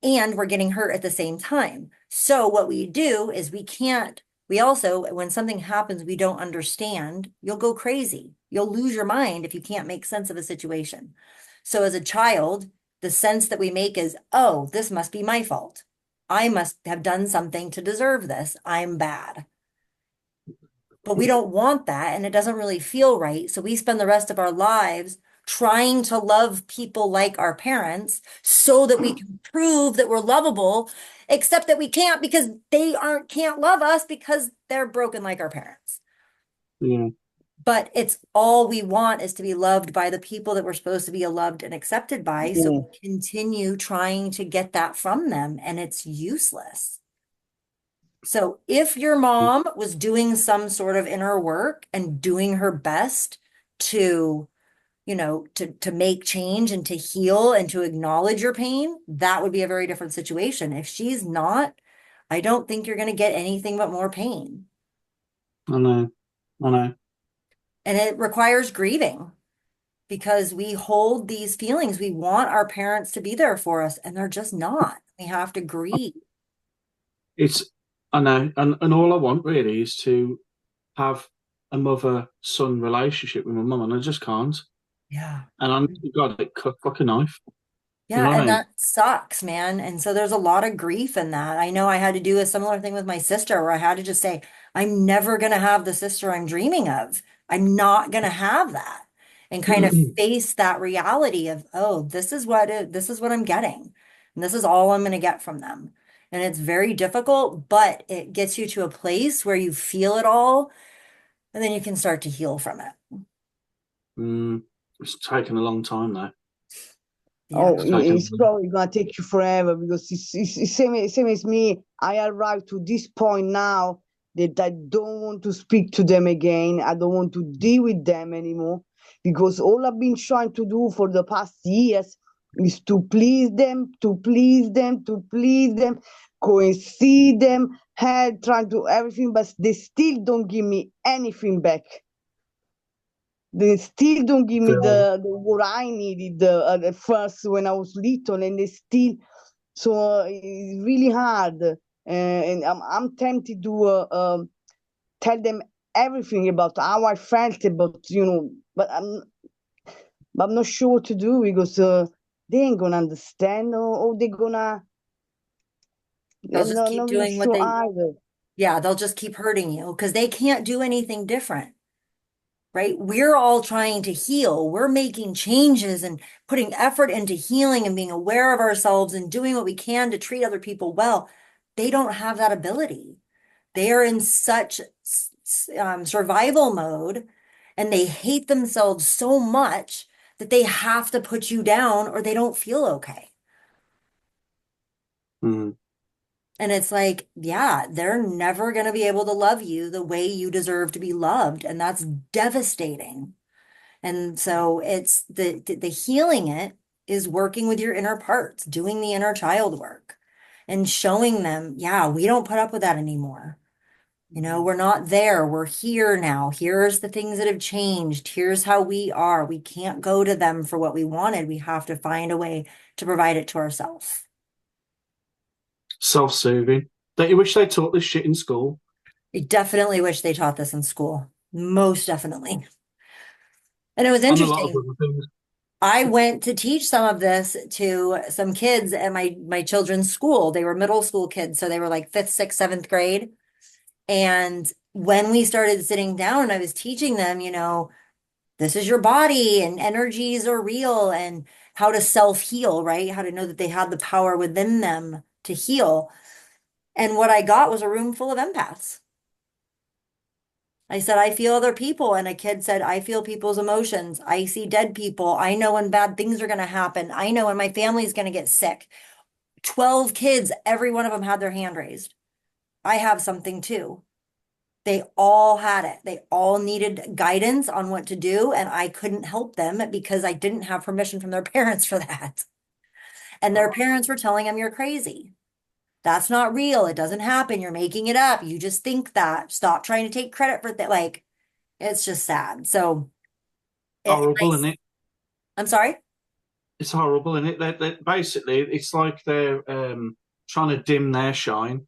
and we're getting hurt at the same time. So what we do is we also, when something happens we don't understand, you'll go crazy. You'll lose your mind if you can't make sense of a situation. So as a child, the sense that we make is, oh, this must be my fault. I must have done something to deserve this. I'm bad. But we don't want that, and it doesn't really feel right. So we spend the rest of our lives trying to love people like our parents so that we can prove that we're lovable, except that we can't because they aren't can't love us because they're broken like our parents. Yeah. But it's all we want is to be loved by the people that we're supposed to be loved and accepted by. So Yeah. we continue trying to get that from them, and it's useless. So if your mom was doing some sort of inner work and doing her best to, to make change and to heal and to acknowledge your pain, that would be a very different situation. If she's not, I don't think you're going to get anything but more pain. I know. I know. And it requires grieving because we hold these feelings. We want our parents to be there for us, and they're just not. We have to grieve. I know, and all I want really is to have a mother-son relationship with my mum, and I just can't. Yeah. And I need to God it cut like a knife. You Yeah, know what I and mean? that sucks, man. And so there's a lot of grief in that. I know I had to do a similar thing with my sister where I had to just say, I'm never going to have the sister I'm dreaming of. I'm not going to have that. And kind of face that reality of, oh, this is what I'm getting. And this is all I'm going to get from them. And it's very difficult, but it gets you to a place where you feel it all, and then you can start to heal from it. It's taken a long time though. Yeah. Oh, It's taken. it's probably gonna take you forever because it's same as me. I arrived to this point now that I don't want to speak to them again. I don't want to deal with them anymore because all I've been trying to do for the past years is to please them, to please them, to please them, go and see them, had trying to do everything, but they still don't give me anything back. They still don't give me the what I needed at first when I was little, and they still. So it's really hard, and I'm tempted to tell them everything about how I felt about but I'm not sure what to do because they ain't gonna understand or they're gonna. They'll just No, keep not really doing what sure they, either. yeah, they'll just keep hurting you because they can't do anything different, right? We're all trying to heal. We're making changes and putting effort into healing and being aware of ourselves and doing what we can to treat other people well. They don't have that ability. They are in such survival mode and they hate themselves so much that they have to put you down or they don't feel okay. Mm. And it's like, yeah, they're never going to be able to love you the way you deserve to be loved. And that's devastating. And so it's the healing it is working with your inner parts, doing the inner child work and showing them, yeah, we don't put up with that anymore. We're not there. We're here now. Here's the things that have changed. Here's how we are. We can't go to them for what we wanted. We have to find a way to provide it to ourselves. Self-soothing. Don't you wish they taught this shit in school? I definitely wish they taught this in school. Most definitely. And it was And a lot of interesting. other things. I went to teach some of this to some kids at my children's school. They were middle school kids, so they were like fifth, sixth, seventh grade. And when we started sitting down and I was teaching them, this is your body and energies are real and how to self-heal, right? How to know that they had the power within them to heal. And what I got was a room full of empaths. I said, I feel other people. And a kid said, I feel people's emotions. I see dead people. I know when bad things are going to happen. I know when my family's going to get sick. 12 kids, every one of them had their hand raised. I have something too. They all had it. They all needed guidance on what to do. And I couldn't help them because I didn't have permission from their parents for that. And their parents were telling them, you're crazy. That's not real. It doesn't happen. You're making it up. You just think that. Stop trying to take credit for that. Like, it's just sad. So Horrible, isn't it? I'm sorry? It's horrible, isn't it? Basically, it's like they're trying to dim their shine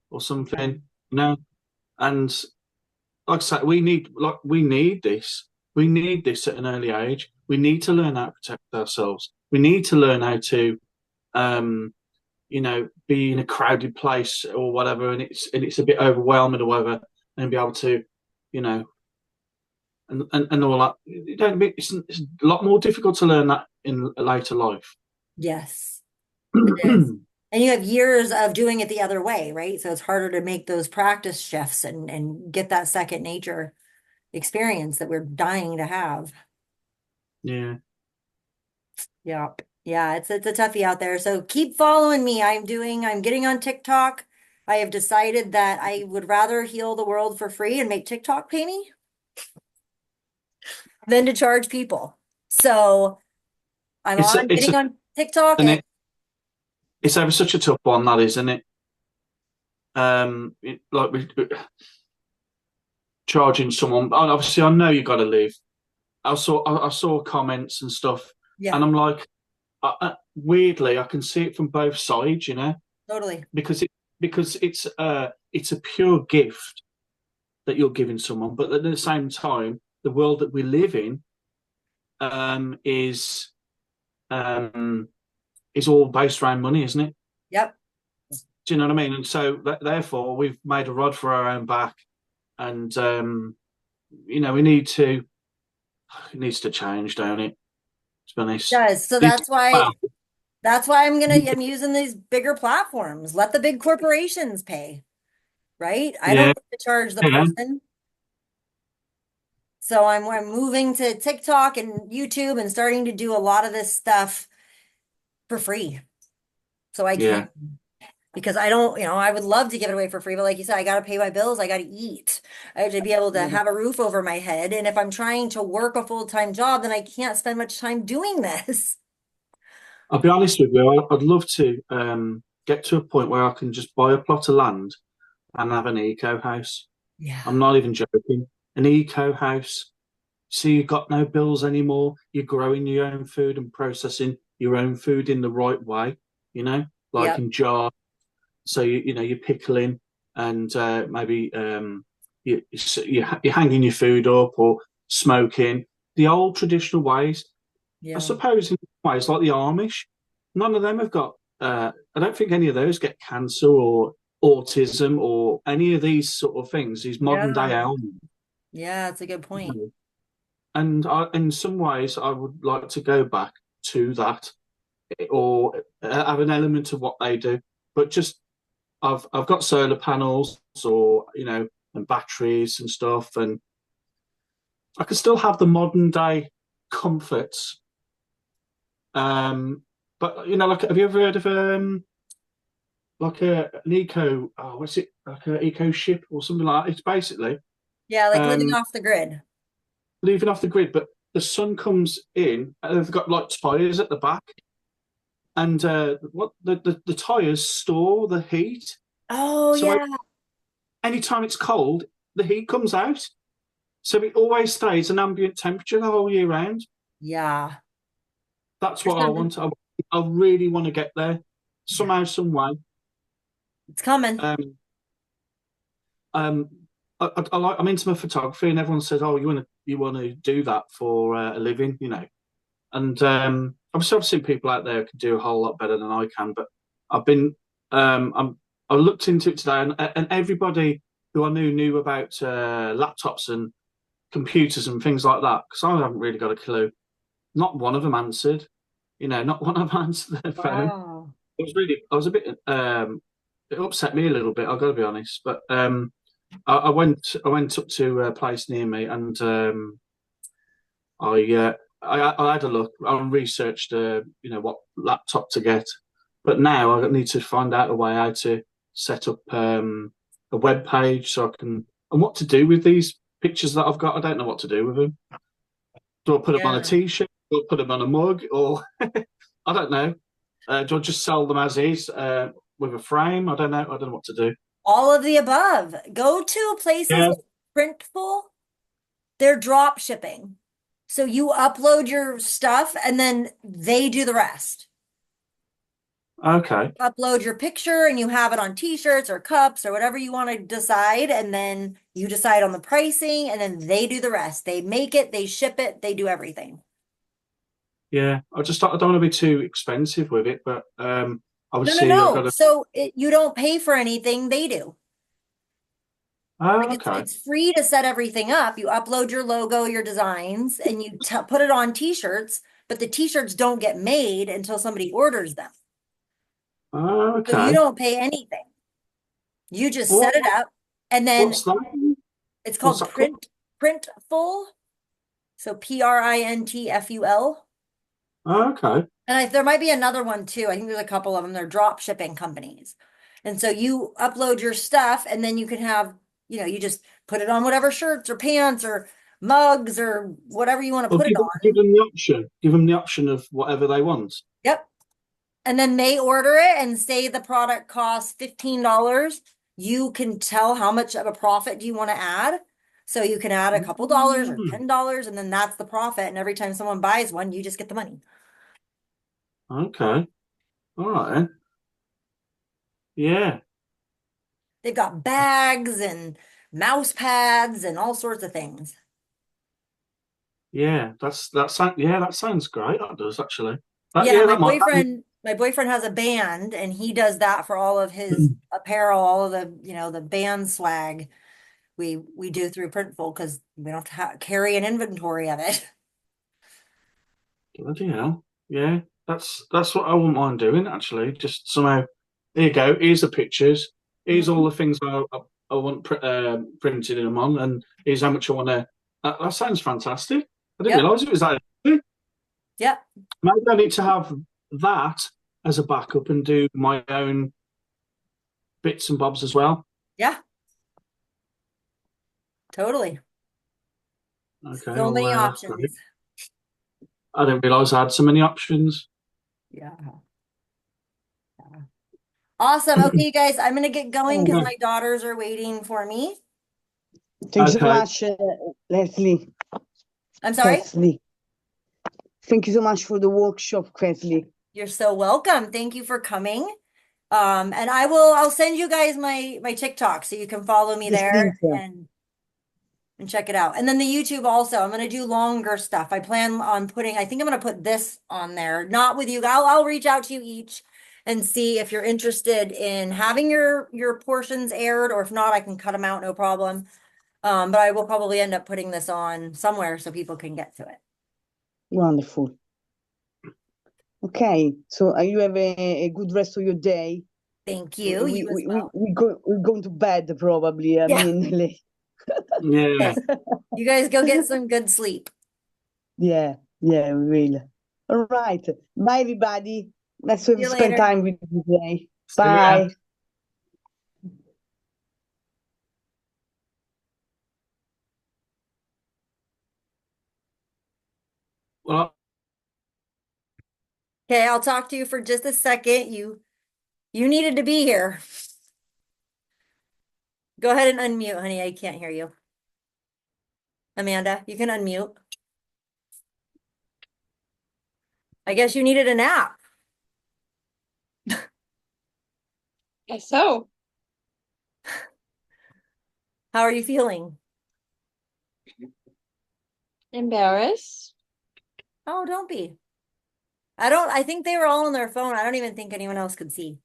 or something, And like I said, we need this. We need this at an early age. We need to learn how to protect ourselves. We need to learn how to, be in a crowded place or whatever, and it's a bit overwhelming or whatever, and be able to, and all that. It's a lot more difficult to learn that in later life. Yes, it is. And you have years of doing it the other way, right? So it's harder to make those practice shifts and get that second nature experience that we're dying to have. Yeah. Yeah. Yeah, it's a toughie out there. So keep following me. I'm getting on TikTok. I have decided that I would rather heal the world for free and make TikTok pay me than to charge people. So It's getting on TikTok and and it's ever such a tough one, that is, isn't it? Like charging someone. And obviously, I know you got to live. I saw comments and stuff, yeah, and I'm like, weirdly, I can see it from both sides, totally. because it's a pure gift that you're giving someone, but at the same time, the world that we live in is all based around money, isn't it? Yep. Do you know what I mean? And so therefore, we've made a rod for our own back, and we need to. It needs to change, don't it? To be honest. It does. So It's- that's why I'm using these bigger platforms. Let the big corporations pay, right? I don't yeah, need to charge the yeah, person. So I'm moving to TikTok and YouTube and starting to do a lot of this stuff for free. So I yeah. can, because I don't, I would love to give it away for free, but like you said, I got to pay my bills. I got to eat. I have to be able to have a roof over my head. And if I'm trying to work a full-time job, then I can't spend much time doing this. I'll be honest with you. I'd love to get to a point where I can just buy a plot of land and have an eco house. Yeah. I'm not even joking. An eco house. So you've got no bills anymore. You're growing your own food and processing your own food in the right way. Like Yep. in jars. So you're pickling and maybe you're hanging your food up or smoking the old traditional ways. I Yeah. suppose in ways like the Amish, none of them have got. I don't think any of those get cancer or autism or any of these sort of things. These modern day Yeah. ailments. Yeah, that's a good point. And in some ways, I would like to go back to that or have an element of what they do. But just I've got solar panels or and batteries and stuff, and I can still have the modern day comforts. But like, have you ever heard of like an eco? Oh, what's it? Like an eco ship or something like that? It's basically Yeah, like living um off the grid. leaving off the grid, but the sun comes in, and they've got like tires at the back, and what the tires store the heat. Oh, So yeah. anytime it's cold, the heat comes out. So it always stays an ambient temperature the whole year round. Yeah. That's There's what I something. want. I really want to get there Yeah. somehow, some way. It's coming. Um, um, I'm into my photography, and everyone says, "Oh, you want to do that for a living," And I've seen people out there who can do a whole lot better than I can. But I've been, I looked into it today, and everybody who I knew about laptops and computers and things like that, because I haven't really got a clue. Not one of them answered. Not one of them answered their phone. Wow. I was a bit, it upset me a little bit. I've got to be honest. But I went up to a place near me, and I had a look. I researched, what laptop to get, but now I need to find out a way how to set up a web page so I can, and what to do with these pictures that I've got. I don't know what to do with them. Do I put them on a Yeah. T-shirt? Do I put them on a mug? Or I don't know. Do I just sell them as is with a frame? I don't know. I don't know what to do. All of the above. Go to places Yeah, like Printful. They're drop shipping. So you upload your stuff and then they do the rest. Okay. Upload your picture and you have it on t-shirts or cups or whatever you want to decide. And then you decide on the pricing and then they do the rest. They make it, they ship it, they do everything. Yeah. I don't want to be too expensive with it, but No, no, obviously I've got no. to. So you don't pay for anything, they do. Like Oh, it's okay. it's free to set everything up. You upload your logo, your designs, and you put it on t-shirts, but the t-shirts don't get made until somebody orders them. Oh, So you okay. don't pay anything. You just What, set it up and then what's that? it's What's called that called? Printful. So Printful. Oh, okay. And there might be another one too. I think there's a couple of them. They're drop shipping companies. And so you upload your stuff and then you can have, you just put it on whatever shirts or pants or mugs or whatever you want to Well, put it give on. them the option. Give them the option of whatever they want. Yep. And then they order it and say the product costs $15. You can tell how much of a profit do you want to add. So you can add a couple dollars or Mm, $10 and then that's the profit. And every time someone buys one, you just get the money. okay. All right then. Yeah. They've got bags and mouse pads and all sorts of things. Yeah. That sounds great. That does actually. Yeah, Yeah, my that might. boyfriend has a band and he does that for all of his apparel, all of the band swag we do through Printful because we don't have to carry an inventory of it. Bloody hell. Yeah. That's what I wouldn't mind doing actually. Just somehow. There you go. Here's the pictures. Here's all Mhm. the things I want printed in them on, and here's how much I want to. That sounds fantastic. I didn't Yep. realise it was that. Easy. Yep. Maybe I need to have that as a backup and do my own bits and bobs as well. Yeah, totally. Okay, So many well, that's options. great. I didn't realise I had so many options. Yeah. Awesome. Okay, you guys, I'm gonna get going because Okay. my daughters are waiting for me. Thanks so Okay. much, Leslie. I'm sorry. Kesley. Thank you so much for the workshop, Kesley. You're so welcome. Thank you for coming. And I'll send you guys my TikTok so you can follow me Yes, there please. and check it out. And then the YouTube also. I'm gonna do longer stuff. I think I'm gonna put this on there, not with you. I'll reach out to you each and see if you're interested in having your portions aired, or if not, I can cut them out, no problem. But I will probably end up putting this on somewhere so people can get to it. Wonderful. Okay, so you have a good rest of your day. Thank you. You as well. We're going to bed probably. I Yeah. mean, Yeah. Yes. You guys go get some good sleep. yeah, we will. All right. Bye, everybody. Let's See you spend later. time with you today. See ya. Bye. Well, Okay, I'll talk to you for just a second. You needed to be here. Go ahead and unmute, honey. I can't hear you. Amanda, you can unmute. I guess you needed a nap. Guess so. How are you feeling? Embarrassed. Oh, don't be. I think they were all on their phone. I don't even think anyone else could see.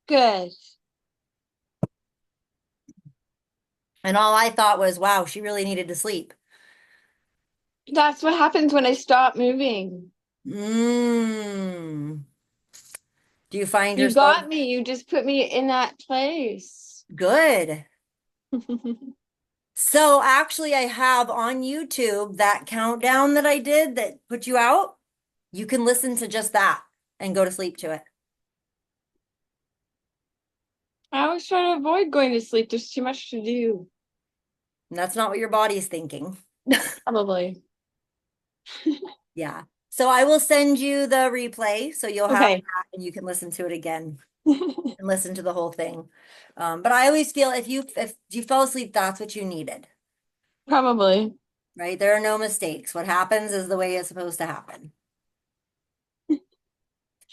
Good. And all I thought was, wow, she really needed to sleep. That's what happens when I stop moving. Mm. Do you find You yourself got me. You just put me in that place. good? So actually, I have on YouTube that countdown that I did that put you out. You can listen to just that and go to sleep to it. I always try to avoid going to sleep. There's too much to do. And that's not what your body's thinking. Probably. Yeah. So I will send you the replay so you'll have Okay. that and you can listen to it again and listen to the whole thing. But I always feel if you fell asleep, that's what you needed, Probably. right? There are no mistakes. What happens is the way it's supposed to happen.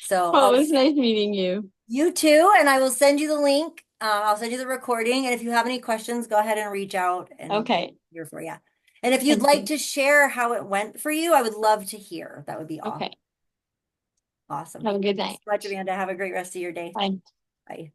So Well, it was nice meeting you. you too, and I will send you the link. I'll send you the recording, and if you have any questions, go ahead and reach out. And Okay. here for you. And if you'd Thank like you. to share how it went for you, I would love to hear. That would be awesome. Okay. Awesome. Have a good Thanks night. so much, Amanda. Have a great rest of your day. Bye. Bye.